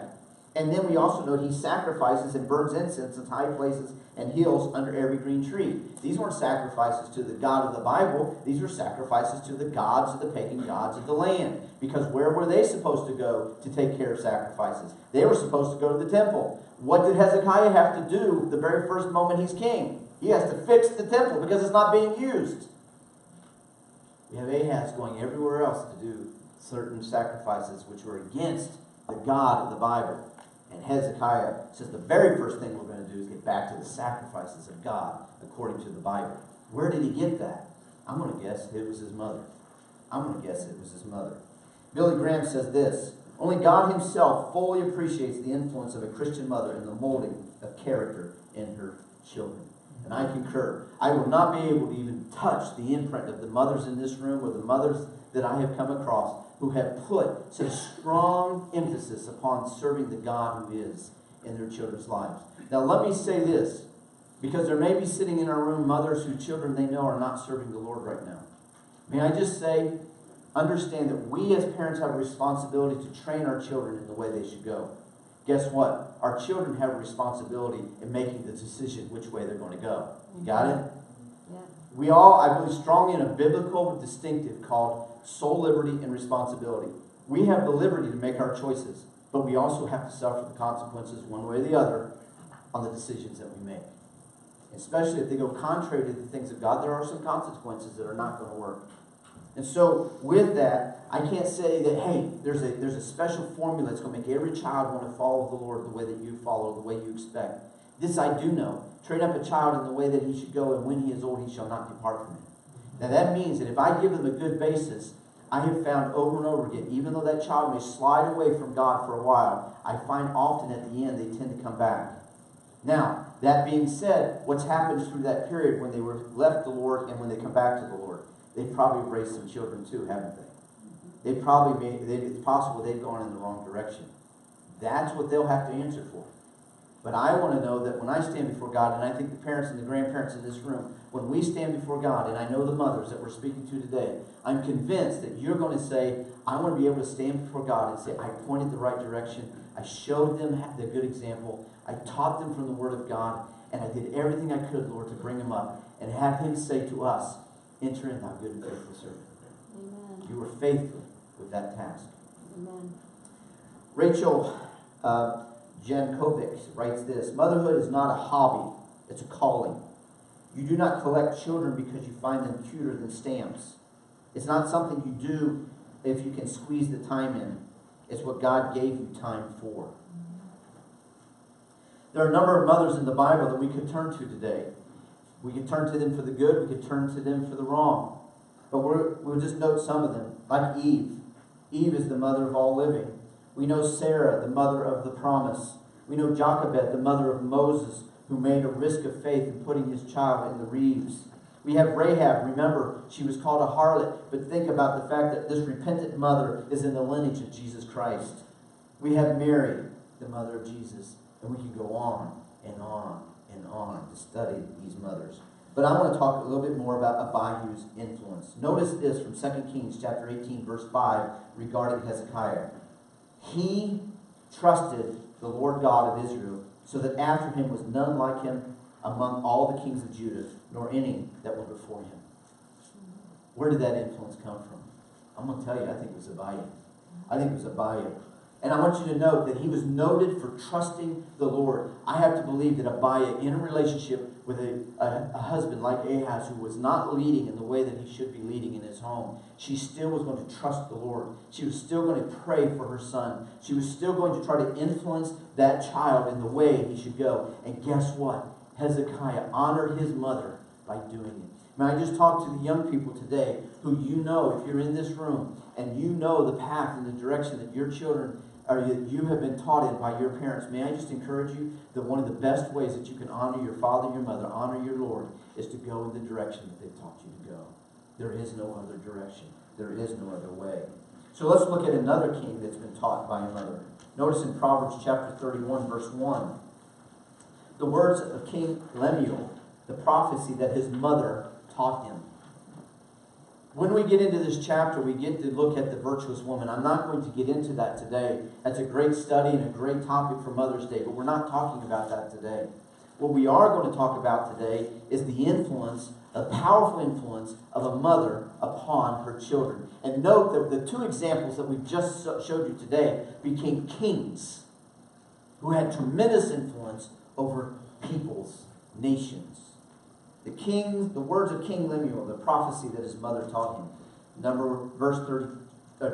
And then we also know he sacrifices and burns incense in high places and hills under every green tree. These weren't sacrifices to the God of the Bible. These were sacrifices to the gods of the pagan gods of the land. Because where were they supposed to go to take care of sacrifices? They were supposed to go to the temple. What did Hezekiah have to do the very first moment he's king? He has to fix the temple because it's not being used. We have Ahaz going everywhere else to do certain sacrifices which were against the God of the Bible. And Hezekiah says the very first thing we're going to do is get back to the sacrifices of God according to the Bible. Where did he get that? I'm going to guess it was his mother. Billy Graham says this: only God himself fully appreciates the influence of a Christian mother in the molding of character in her children. And I concur. I will not be able to even touch the imprint of the mothers in this room or the mothers that I have come across who have put such strong emphasis upon serving the God who is in their children's lives. Now let me say this, because there may be sitting in our room mothers whose children they know are not serving the Lord right now. May I just say, understand that we as parents have a responsibility to train our children in the way they should go. Guess what? Our children have a responsibility in making the decision which way they're going to go. You got it? Yeah. We all, I believe strongly in a biblical distinctive called soul liberty and responsibility. We have the liberty to make our choices, but we also have to suffer the consequences one way or the other on the decisions that we make. Especially if they go contrary to the things of God, there are some consequences that are not going to work. And so with that, I can't say that, hey, there's a special formula that's going to make every child want to follow the Lord the way that you follow, the way you expect. This I do know. Train up a child in the way that he should go, and when he is old, he shall not depart from it. Now that means that if I give them a good basis, I have found over and over again, even though that child may slide away from God for a while, I find often at the end they tend to come back. Now, that being said, what's happened through that period when they were left the Lord and when they come back to the Lord? They probably raised some children too, haven't they? It's possible they've gone in the wrong direction. That's what they'll have to answer for. But I want to know that when I stand before God, and I think the parents and the grandparents in this room, when we stand before God, and I know the mothers that we're speaking to today, I'm convinced that you're going to say, I want to be able to stand before God and say, I pointed the right direction. I showed them the good example. I taught them from the Word of God, and I did everything I could, Lord, to bring them up and have Him say to us, enter in, thou good and faithful servant. Amen. You were faithful with that task. Amen. Rachel Jankovic writes this: motherhood is not a hobby, it's a calling. You do not collect children because you find them cuter than stamps. It's not something you do if you can squeeze the time in. It's what God gave you time for. There are a number of mothers in the Bible that we could turn to today. We could turn to them for the good, we could turn to them for the wrong. But we'll just note some of them, like Eve. Eve is the mother of all living. We know Sarah, the mother of the promise. We know Jochebed, the mother of Moses, who made a risk of faith in putting his child in the reeds. We have Rahab. Remember, she was called a harlot, but think about the fact that this repentant mother is in the lineage of Jesus Christ. We have Mary, the mother of Jesus, and we can go on and on and on to study these mothers. But I want to talk a little bit more about Abihu's influence. Notice this from 2 Kings chapter 18, verse 5, regarding Hezekiah. He trusted the Lord God of Israel, so that after him was none like him among all the kings of Judah, nor any that were before him. Where did that influence come from? I'm going to tell you, I think it was Abiah. I think it was Abiah. And I want you to note that he was noted for trusting the Lord. I have to believe that Abiah, in a relationship with a husband like Ahaz, who was not leading in the way that he should be leading in his home, she still was going to trust the Lord. She was still going to pray for her son. She was still going to try to influence that child in the way he should go. And guess what? Hezekiah honored his mother by doing it. May I just talk to the young people today who you know, if you're in this room, and you know the path and the direction that your children or you have been taught in by your parents. May I just encourage you that one of the best ways that you can honor your father and your mother, honor your Lord, is to go in the direction that they've taught you to go. There is no other direction. There is no other way. So let's look at another king that's been taught by a mother. Notice in Proverbs chapter 31, verse 1, the words of King Lemuel, the prophecy that his mother taught him. When we get into this chapter, we get to look at the virtuous woman. I'm not going to get into that today. That's a great study and a great topic for Mother's Day, but we're not talking about that today. What we are going to talk about today is the influence, a powerful influence of a mother upon her children. And note that the two examples that we've just showed you today became kings who had tremendous influence over peoples, nations. The words of King Lemuel, the prophecy that his mother taught him.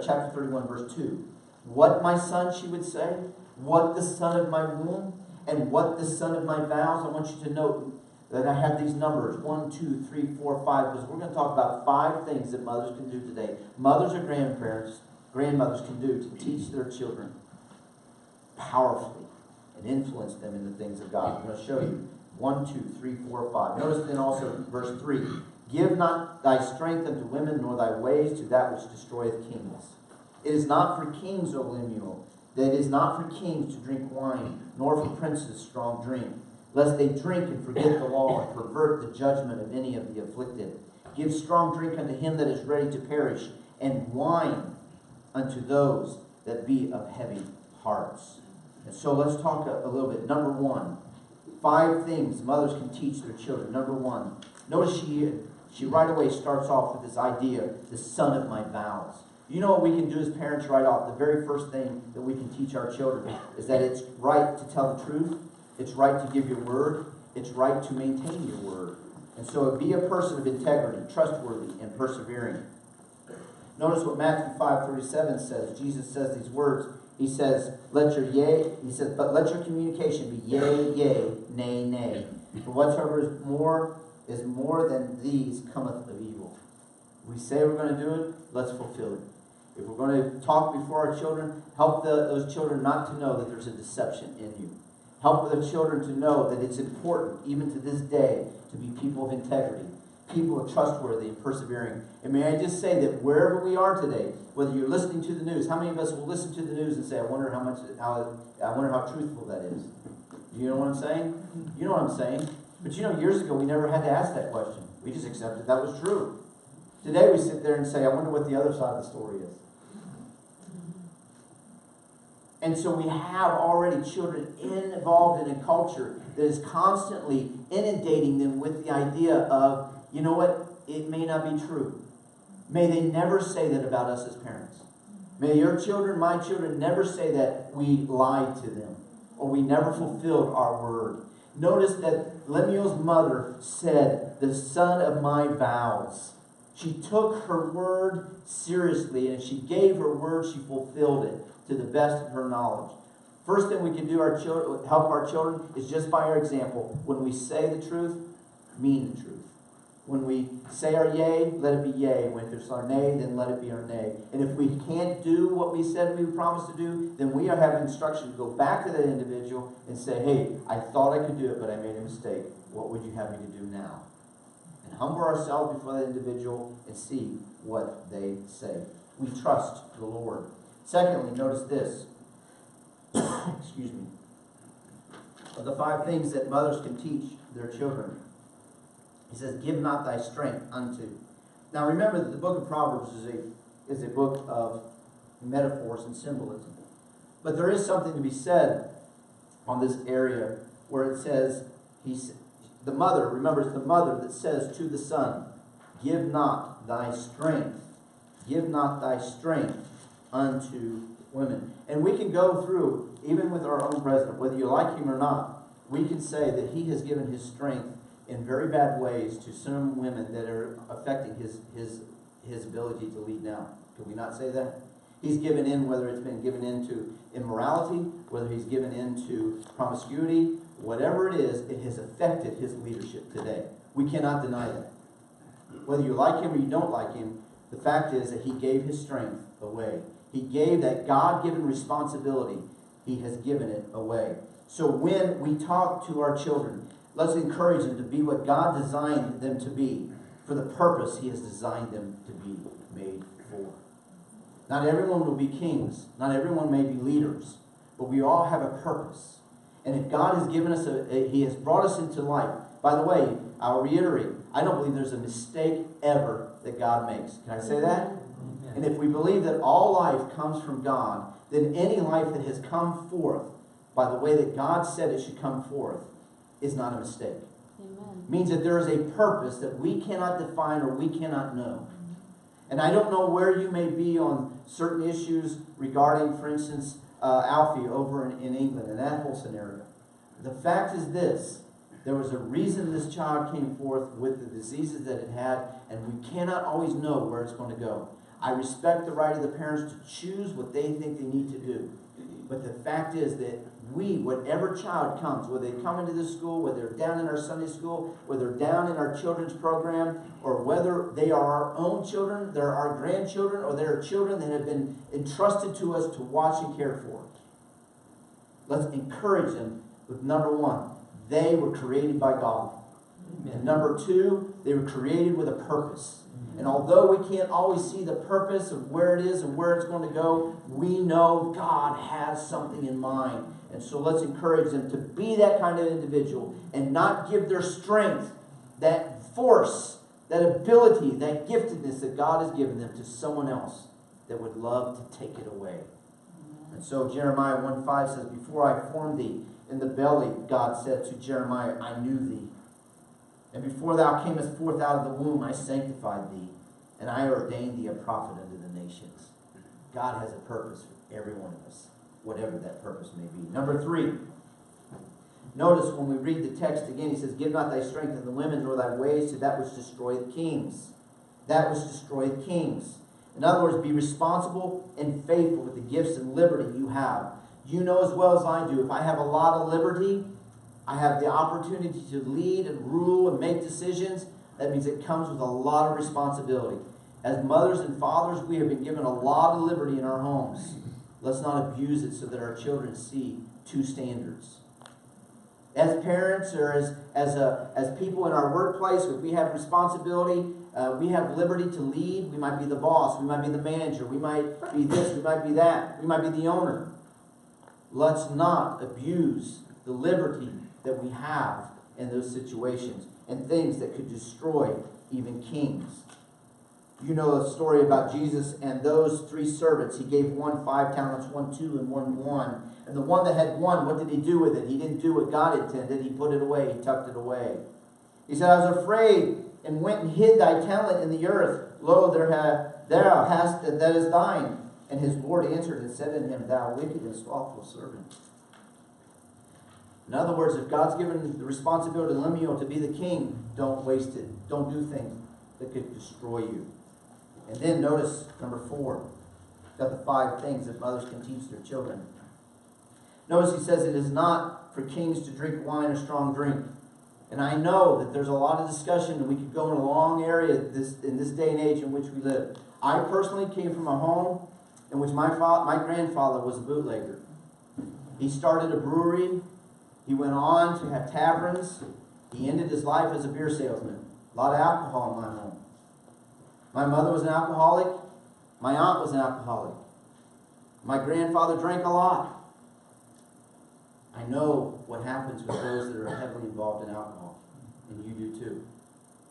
Chapter 31, verse 2. What, my son, she would say, what the son of my womb, and what the son of my vows. I want you to note that I have these numbers, 1, 2, 3, 4, 5, because we're going to talk about 5 things that mothers can do today. Mothers or grandmothers can do to teach their children powerfully and influence them in the things of God. I'm going to show you. 1, 2, 3, 4, 5. Notice then also verse 3. Give not thy strength unto women, nor thy ways to that which destroyeth kings. It is not for kings, O Lemuel, that it is not for kings to drink wine, nor for princes strong drink, lest they drink and forget the law, and pervert the judgment of any of the afflicted. Give strong drink unto him that is ready to perish, and wine unto those that be of heavy hearts. And so let's talk a little bit. Number one, 5 things mothers can teach their children. Number one, notice she right away starts off with this idea, the son of my vows. You know what we can do as parents right off? The very first thing that we can teach our children is that it's right to tell the truth. It's right to give your word. It's right to maintain your word. And so be a person of integrity, trustworthy, and persevering. Notice what Matthew 5:37 says. Jesus says these words. He says, but let your communication be yea, yea, nay, nay. For whatsoever is more than these cometh of evil. We say we're going to do it, let's fulfill it. If we're going to talk before our children, help those children not to know that there's a deception in you. Help the children to know that it's important, even to this day, to be people of integrity, people of trustworthy and persevering. And may I just say that wherever we are today, whether you're listening to the news, how many of us will listen to the news and say, I wonder how truthful that is? You know what I'm saying? You know what I'm saying? But you know, years ago, we never had to ask that question. We just accepted that was true. Today, we sit there and say, I wonder what the other side of the story is. And so we have already children involved in a culture that is constantly inundating them with the idea of, you know what, it may not be true. May they never say that about us as parents. May your children, my children, never say that we lied to them or we never fulfilled our word. Notice that Lemuel's mother said, the son of my vows. She took her word seriously, and she gave her word, she fulfilled it to the best of her knowledge. First thing we can do help our children is just by our example. When we say the truth, mean the truth. When we say our yea, let it be yea. When it's our nay, then let it be our nay. And if we can't do what we said we promised to do, then we have instruction to go back to that individual and say, hey, I thought I could do it, but I made a mistake. What would you have me to do now? And humble ourselves before that individual and see what they say. We trust the Lord. Secondly, notice this. Excuse me. Of the 5 things that mothers can teach their children, he says, give not thy strength unto. Now remember that the book of Proverbs is a book of metaphors and symbolism. But there is something to be said on this area where it says, the mother, remember it's the mother that says to the son, give not thy strength unto women. And we can go through, even with our own president, whether you like him or not, we can say that he has given his strength in very bad ways to some women that are affecting his ability to lead now. Can we not say that? He's given in, whether it's been given into immorality, whether he's given into promiscuity, whatever it is, it has affected his leadership today. We cannot deny that. Whether you like him or you don't like him, the fact is that he gave his strength away. He gave that God-given responsibility. He has given it away. So when we talk to our children, let's encourage them to be what God designed them to be for the purpose he has designed them to be made for. Not everyone will be kings. Not everyone may be leaders. But we all have a purpose. And if God has given us he has brought us into life. By the way, I'll reiterate, I don't believe there's a mistake ever that God makes. Can I say that? And if we believe that all life comes from God, then any life that has come forth by the way that God said it should come forth is not a mistake. Amen. It means that there is a purpose that we cannot define or we cannot know. And I don't know where you may be on certain issues regarding, for instance, Alfie over in England and that whole scenario. The fact is this. There was a reason this child came forth with the diseases that it had, and we cannot always know where it's going to go. I respect the right of the parents to choose what they think they need to do. But the fact is that whatever child comes, whether they come into this school, whether they're down in our Sunday school, whether they're down in our children's program, or whether they are our own children, they're our grandchildren, or they're children that have been entrusted to us to watch and care for. Let's encourage them with number 1, they were created by God. And number 2, they were created with a purpose. And although we can't always see the purpose of where it is and where it's going to go, we know God has something in mind. And so let's encourage them to be that kind of individual and not give their strength, that force that ability, that giftedness that God has given them to someone else that would love to take it away. And so Jeremiah 1:5 says, before I formed thee in the belly, God said to Jeremiah, I knew thee. And before thou camest forth out of the womb, I sanctified thee, and I ordained thee a prophet unto the nations. God has a purpose for every one of us, whatever that purpose may be. Number 3, notice when we read the text again, he says, give not thy strength to the women, nor thy ways to that which destroyeth kings. That which destroyeth kings. In other words, be responsible and faithful with the gifts and liberty you have. You know as well as I do, if I have a lot of liberty, I have the opportunity to lead and rule and make decisions. That means it comes with a lot of responsibility. As mothers and fathers, we have been given a lot of liberty in our homes. Let's not abuse it so that our children see two standards. As parents or as people in our workplace, if we have responsibility, we have liberty to lead. We might be the boss. We might be the manager. We might be this. We might be that. We might be the owner. Let's not abuse the liberty that we have in those situations and things that could destroy even kings. You know the story about Jesus and those 3 servants. He gave one 5 talents, one 2, and one 1. And the one that had 1, what did he do with it? He didn't do what God intended. He put it away. He tucked it away. He said, I was afraid and went and hid thy talent in the earth. Lo, thou hast that is thine. And his Lord answered and said unto him, thou wicked and slothful servant. In other words, if God's given the responsibility to Lemuel to be the king, don't waste it. Don't do things that could destroy you. And then notice number 4. Got the 5 things that mothers can teach their children. Notice he says it is not for kings to drink wine or strong drink. And I know that there's a lot of discussion, and we could go in a long area in this day and age in which we live. I personally came from a home in which my grandfather was a bootlegger. He started a brewery. He went on to have taverns. He ended his life as a beer salesman. A lot of alcohol in my home. My mother was an alcoholic. My aunt was an alcoholic. My grandfather drank a lot. I know what happens with those that are heavily involved in alcohol. And you do too.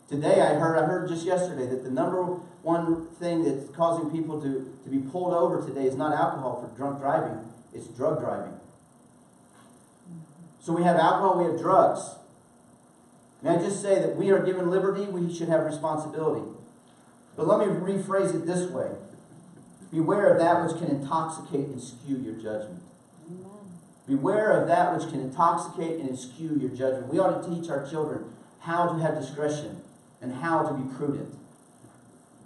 Today I heard just yesterday that the number one thing that's causing people to be pulled over today is not alcohol for drunk driving. It's drug driving. So we have alcohol, we have drugs. May I just say that we are given liberty, we should have responsibility. But let me rephrase it this way. Beware of that which can intoxicate and skew your judgment. Amen. Beware of that which can intoxicate and skew your judgment. We ought to teach our children how to have discretion and how to be prudent.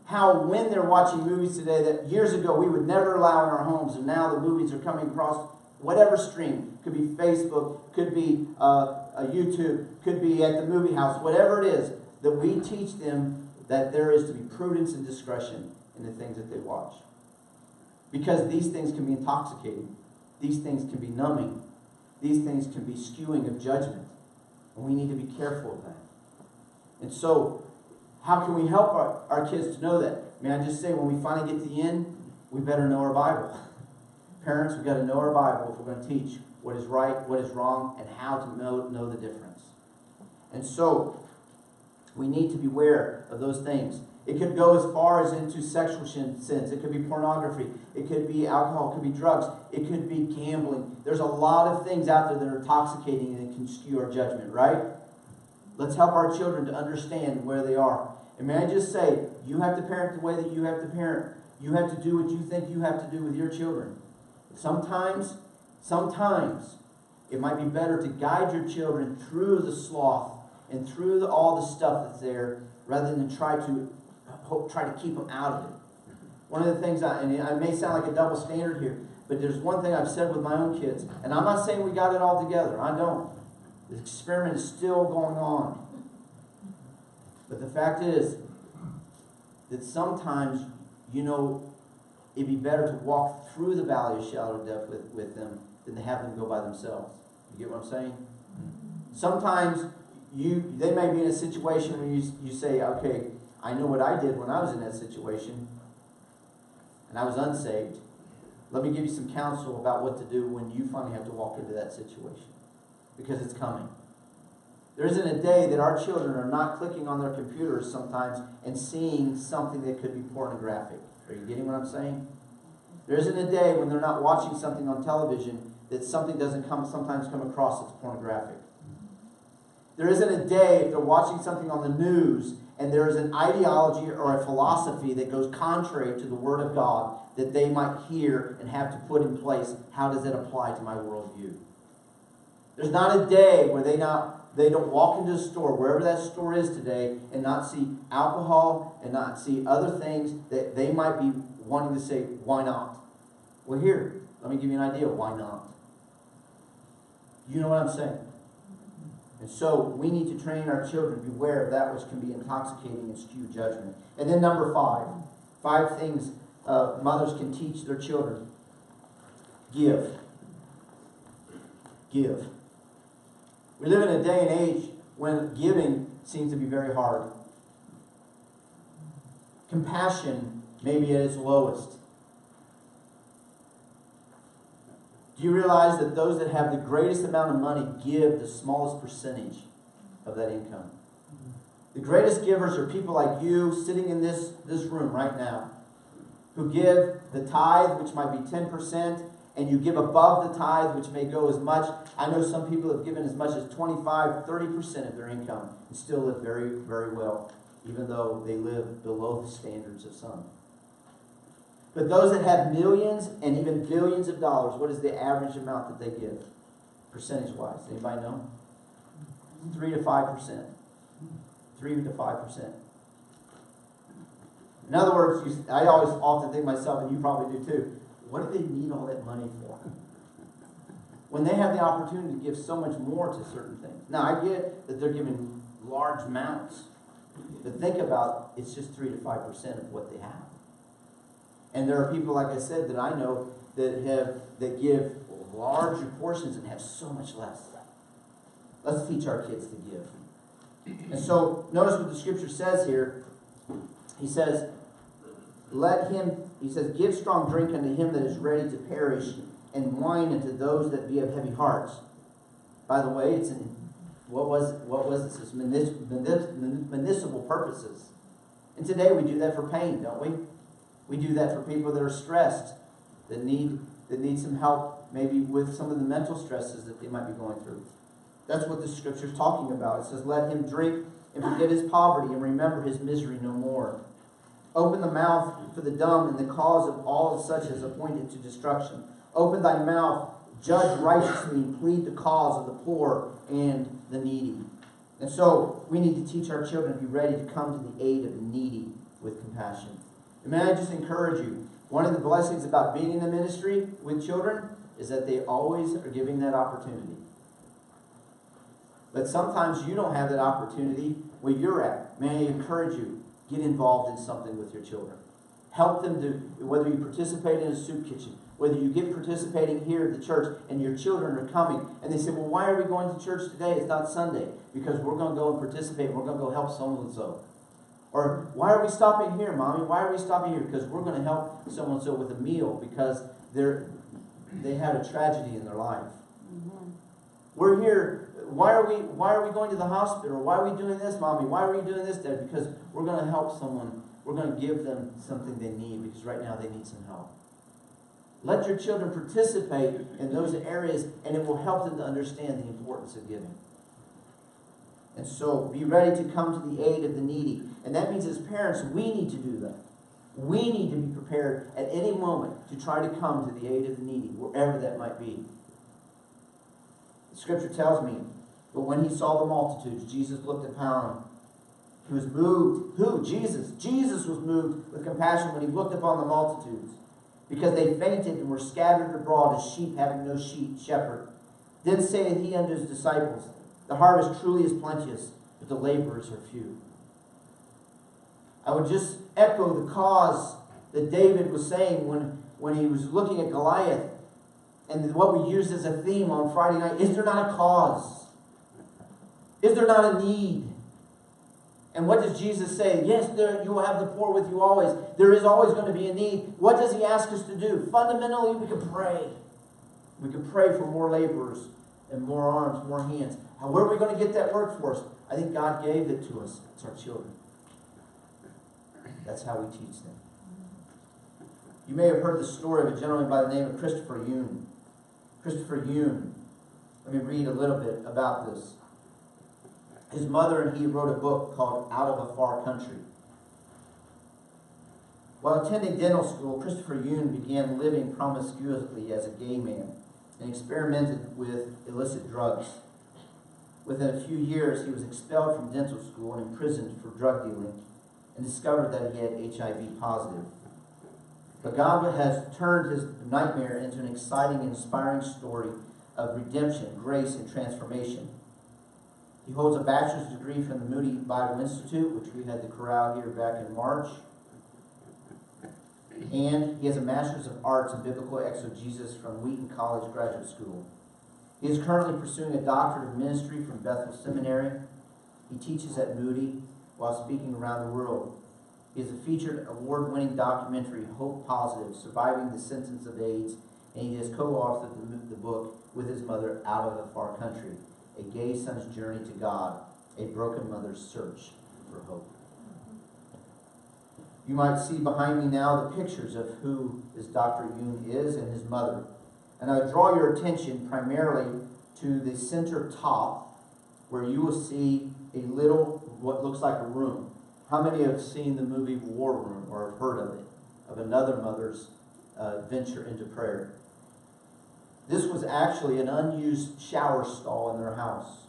How when they're watching movies today that years ago we would never allow in our homes, and now the movies are coming across whatever stream. Could be Facebook, could be YouTube, could be at the movie house, whatever it is, that we teach them that there is to be prudence and discretion in the things that they watch. Because these things can be intoxicating. These things can be numbing. These things can be skewing of judgment. And we need to be careful of that. And so, how can we help our kids to know that? May I just say, when we finally get to the end, we better know our Bible. Parents, we've got to know our Bible if we're going to teach what is right, what is wrong, and how to know the difference. And so, we need to beware of those things. It could go as far as into sexual sins. It could be pornography. It could be alcohol. It could be drugs. It could be gambling. There's a lot of things out there that are intoxicating and can skew our judgment, right? Let's help our children to understand where they are. And may I just say, you have to parent the way that you have to parent. You have to do what you think you have to do with your children. Sometimes, it might be better to guide your children through the sloth and through all the stuff that's there, rather than try to keep them out of it. One of the things, and I may sound like a double standard here, but there's one thing I've said with my own kids, and I'm not saying we got it all together. I don't. The experiment is still going on. But the fact is that sometimes, it'd be better to walk through the valley of shadow of death with them than to have them go by themselves. You get what I'm saying? Sometimes they may be in a situation where you say, okay, I know what I did when I was in that situation, and I was unsaved. Let me give you some counsel about what to do when you finally have to walk into that situation. Because it's coming. There isn't a day that our children are not clicking on their computers sometimes and seeing something that could be pornographic. Are you getting what I'm saying? There isn't a day when they're not watching something on television that something doesn't sometimes come across that's pornographic. There isn't a day if they're watching something on the news and there is an ideology or a philosophy that goes contrary to the Word of God that they might hear and have to put in place. How does that apply to my worldview? There's not a day where they don't walk into a store, wherever that store is today, and not see alcohol and not see other things that they might be wanting to say, why not? Well, here, let me give you an idea. Why not? You know what I'm saying? And so we need to train our children to beware of that which can be intoxicating and skew judgment. And then number 5. 5 things mothers can teach their children. Give. Give. We live in a day and age when giving seems to be very hard. Compassion may be at its lowest. Do you realize that those that have the greatest amount of money give the smallest percentage of that income? The greatest givers are people like you sitting in this room right now, who give the tithe, which might be 10%, and you give above the tithe, which may go as much. I know some people have given as much as 25, 30% of their income and still live very, very well, even though they live below the standards of some. But those that have millions and even billions of dollars, what is the average amount that they give, percentage-wise? Anybody know? 3 to 5%. 3 to 5%. In other words, I always often think myself, and you probably do too, what do they need all that money for? When they have the opportunity to give so much more to certain things. Now, I get that they're giving large amounts, but think about it's just 3 to 5% of what they have. And there are people, like I said, that I know that give larger portions and have so much less. Let's teach our kids to give. And so, notice what the scripture says here. He says, give strong drink unto him that is ready to perish, and wine unto those that be of heavy hearts. By the way, it's in, what was it? It says municipal purposes. And today we do that for pain, don't we? We do that for people that are stressed, that need some help, maybe with some of the mental stresses that they might be going through. That's what the scripture is talking about. It says, let him drink and forget his poverty and remember his misery no more. Open the mouth for the dumb and the cause of all such as appointed to destruction. Open thy mouth, judge righteously, and plead the cause of the poor and the needy. And so we need to teach our children to be ready to come to the aid of the needy with compassion. And may I just encourage you, one of the blessings about being in the ministry with children is that they always are giving that opportunity. But sometimes you don't have that opportunity where you're at. May I encourage you, get involved in something with your children. Help them to, whether you participate in a soup kitchen, whether you get participating here at the church and your children are coming and they say, well, why are we going to church today? It's not Sunday. Because we're going to go and participate. We're going to go help so-and-so. Or, why are we stopping here, Mommy? Why are we stopping here? Because we're going to help so-and-so with a meal because they had a tragedy in their life. Mm-hmm. We're here. Why are we going to the hospital? Why are we doing this, Mommy? Why are we doing this, Dad? Because we're going to help someone. We're going to give them something they need because right now they need some help. Let your children participate in those areas and it will help them to understand the importance of giving. And so be ready to come to the aid of the needy. And that means as parents, we need to do that. We need to be prepared at any moment to try to come to the aid of the needy, wherever that might be. The scripture tells me, but when he saw the multitudes, Jesus looked upon them. He was moved. Who? Jesus. Jesus was moved with compassion when he looked upon the multitudes, because they fainted and were scattered abroad as sheep having no shepherd. Then saith he unto his disciples, the harvest truly is plenteous, but the laborers are few. I would just echo the cause that David was saying when he was looking at Goliath, and what we used as a theme on Friday night. Is there not a cause? Is there not a need? And what does Jesus say? Yes, you will have the poor with you always. There is always going to be a need. What does he ask us to do? Fundamentally, we can pray. We can pray for more laborers and more arms, more hands. Where are we going to get that workforce? I think God gave it to us. It's our children. That's how we teach them. You may have heard the story of a gentleman by the name of Christopher Yoon. Christopher Yoon. Let me read a little bit about this. His mother and he wrote a book called Out of a Far Country. While attending dental school, Christopher Yoon began living promiscuously as a gay man and experimented with illicit drugs. Within a few years, he was expelled from dental school and imprisoned for drug dealing and discovered that he had HIV positive. But God has turned his nightmare into an exciting and inspiring story of redemption, grace, and transformation. He holds a bachelor's degree from the Moody Bible Institute, which we had the chorale here back in March. And he has a master's of arts in biblical exegesis from Wheaton College Graduate School. He is currently pursuing a doctorate of ministry from Bethel Seminary. He teaches at Moody while speaking around the world. He is a featured award-winning documentary, Hope Positive, Surviving the Sentence of AIDS, and he has co-authored the book with his mother, Out of a Far Country, A Gay Son's Journey to God, A Broken Mother's Search for Hope. You might see behind me now the pictures of who this Dr. Yoon is and his mother. And I draw your attention primarily to the center top, where you will see a little, what looks like a room. How many have seen the movie War Room or have heard of it, of another mother's venture into prayer? This was actually an unused shower stall in their house.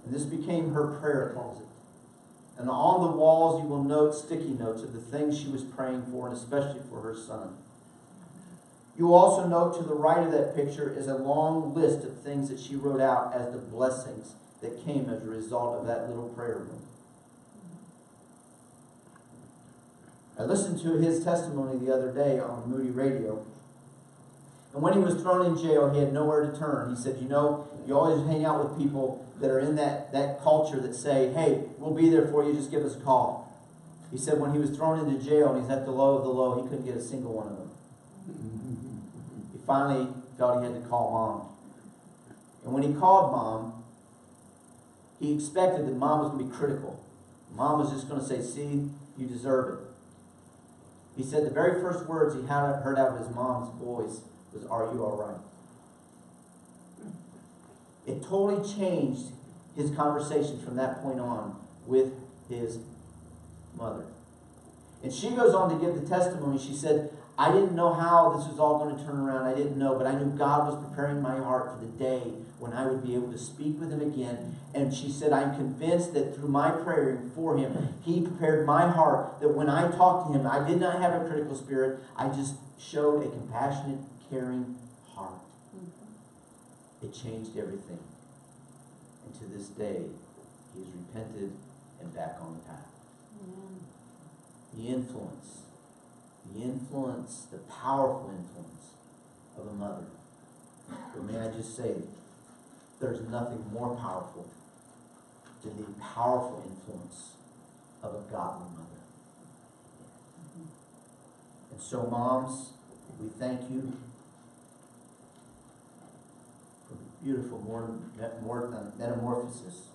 And this became her prayer closet. And on the walls you will note sticky notes of the things she was praying for, and especially for her son. You will also note to the right of that picture is a long list of things that she wrote out as the blessings that came as a result of that little prayer room. I listened to his testimony the other day on Moody Radio. And when he was thrown in jail, he had nowhere to turn. He said, you know, you always hang out with people that are in that culture that say, hey, we'll be there for you, just give us a call. He said when he was thrown into jail and he's at the low of the low, he couldn't get a single one of them. He finally felt he had to call Mom. And when he called Mom, he expected that Mom was going to be critical. Mom was just going to say, see, you deserve it. He said the very first words he heard out of his mom's voice was, are you all right? It totally changed his conversation from that point on with his mother. And she goes on to give the testimony. She said, I didn't know how this was all going to turn around. I didn't know, but I knew God was preparing my heart for the day when I would be able to speak with him again. And she said, I'm convinced that through my praying for him, he prepared my heart, that when I talked to him, I did not have a critical spirit. I just showed a compassionate, caring heart. It changed everything. And to this day, he has repented and back on the path. Amen. The influence, the powerful influence of a mother. But may I just say, there's nothing more powerful than the powerful influence of a godly mother. And so, moms, we thank you for the beautiful metamorphosis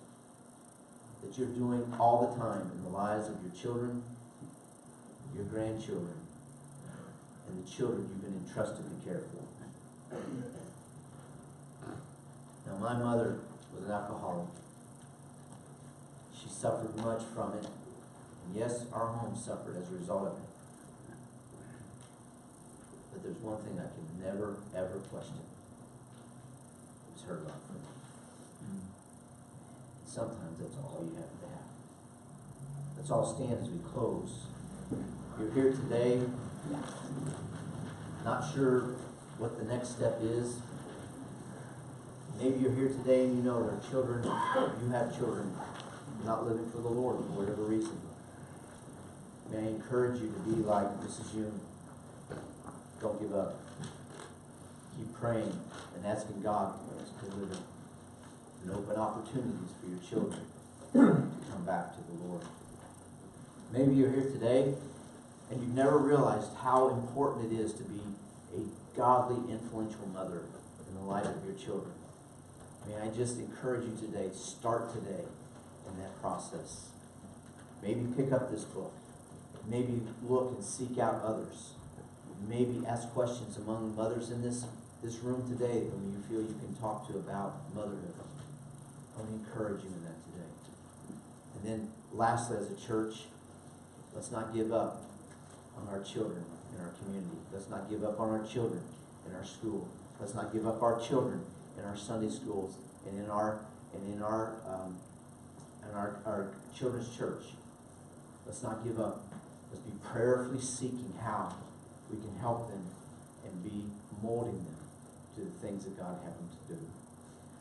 that you're doing all the time in the lives of your children, your grandchildren, and the children you've been entrusted to care for. Now, my mother was an alcoholic. She suffered much from it. And yes, our home suffered as a result of it. But there's one thing I can never, ever question. It's her love for me. Sometimes that's all you have to have. Let's all stand as we close. You're here today, not sure what the next step is. Maybe you're here today and you know there are children, you have children, not living for the Lord for whatever reason. May I encourage you to be like Mrs. Yoon. Don't give up. Keep praying and asking God to deliver and open opportunities for your children to come back to the Lord. Maybe you're here today and you've never realized how important it is to be a godly, influential mother in the life of your children. I just encourage you today, start today in that process. Maybe pick up this book. Maybe look and seek out others. Maybe ask questions among mothers in this room today whom you feel you can talk to about motherhood. I want to encourage you in that today. And then lastly, as a church, let's not give up on our children in our community. Let's not give up on our children in our school. Let's not give up our children in our Sunday schools and in our children's church. Let's not give up. Let's be prayerfully seeking how we can help them and be molding them to the things that God has them to do.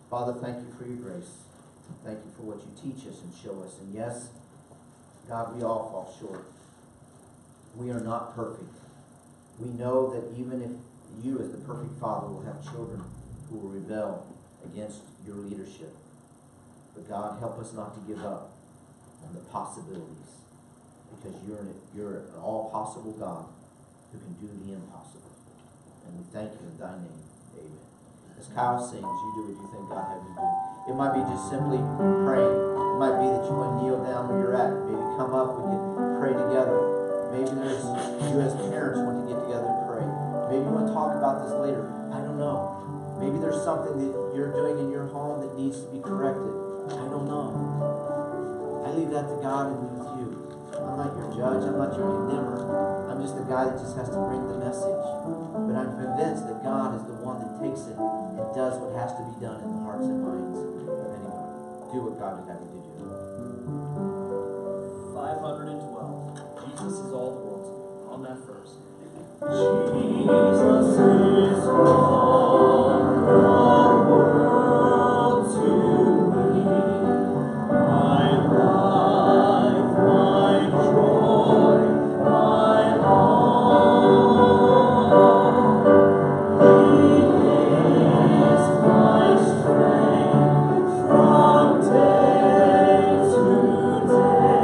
Father, thank you for your grace. Thank you for what you teach us and show us. And yes, God, we all fall short. We are not perfect. We know that even if you, as the perfect Father, will have children who will rebel against your leadership. But God, help us not to give up on the possibilities, because you're an all-possible God who can do the impossible. And we thank you in thy name. Amen. As Kyle sings, you do what you think God has you do. It might be just simply praying. It might be that you want to kneel down where you're at. Maybe come up, we can pray together. Maybe you as parents want to get together and pray. Maybe you want to talk about this later. I don't know. Maybe there's something that you're doing in your home that needs to be corrected. I don't know. I leave that to God and with you. I'm not your judge. I'm not your condemner. I'm just the guy that just has to bring the message. But I'm convinced that God is the one that takes it and does what has to be done in the hearts and minds of anyone. Do what God would have you to do. 512. Jesus is all the world to me. On that verse. Jesus is all the world to me. My life, my joy, my all. He is my strength from day to day.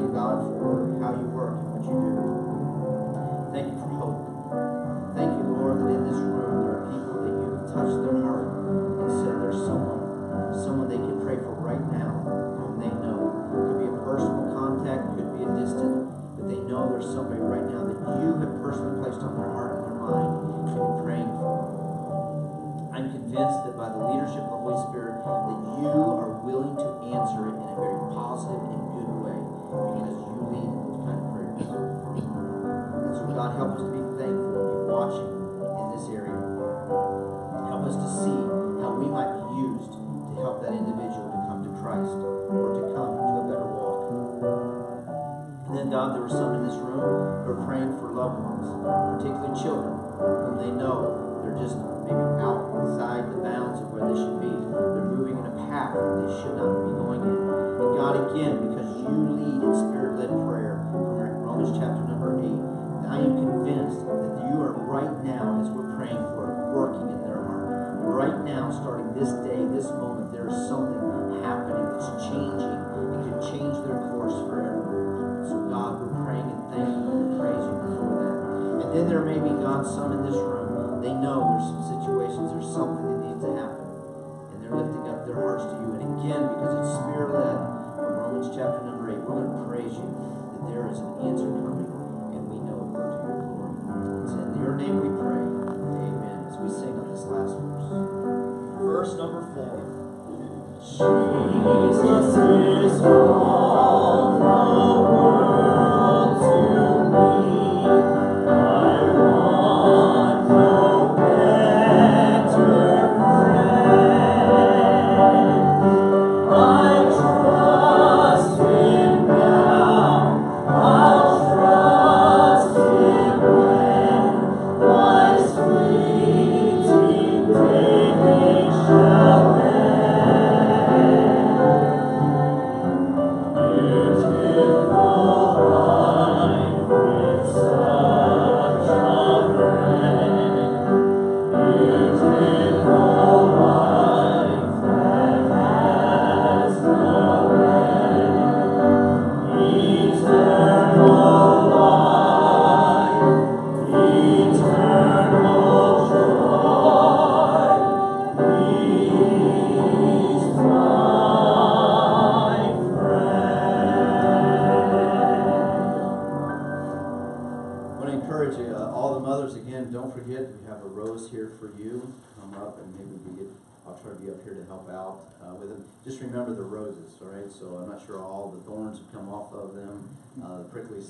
Without him, I would Somebody right now that you have personally placed on their heart and their mind and you're praying for. having children whom they know they're just maybe outside the bounds of where they should be. They're moving in a path that they should not be going in. And God, again, because you lead in Spirit-led prayer from Romans chapter number 8, I am convinced that you are right now, as we're praying for it, working in their heart. Right now, starting this day, this moment, there is something happening that's changing. It could change their course forever. So God, we're praying and thanking you and praising you for that. And then there may be, God, some in this room, they know there's some situations, there's something that needs to happen. And they're lifting up their hearts to you. And again, because it's Spirit-led, from Romans chapter number 8, we're going to praise you that there is an answer coming, and we know it will to your glory. It's in your name we pray. Amen. As we sing on this last verse. Verse number 4. Jesus is all the world to me. I want no better friend. I trust him now. I'll trust him when life's fleeting day shall end. Don't forget, we have a rose here for you. Come up and maybe I'll try to be up here to help out with them. Just remember the roses, all right? So I'm not sure all the thorns have come off of them, the prickly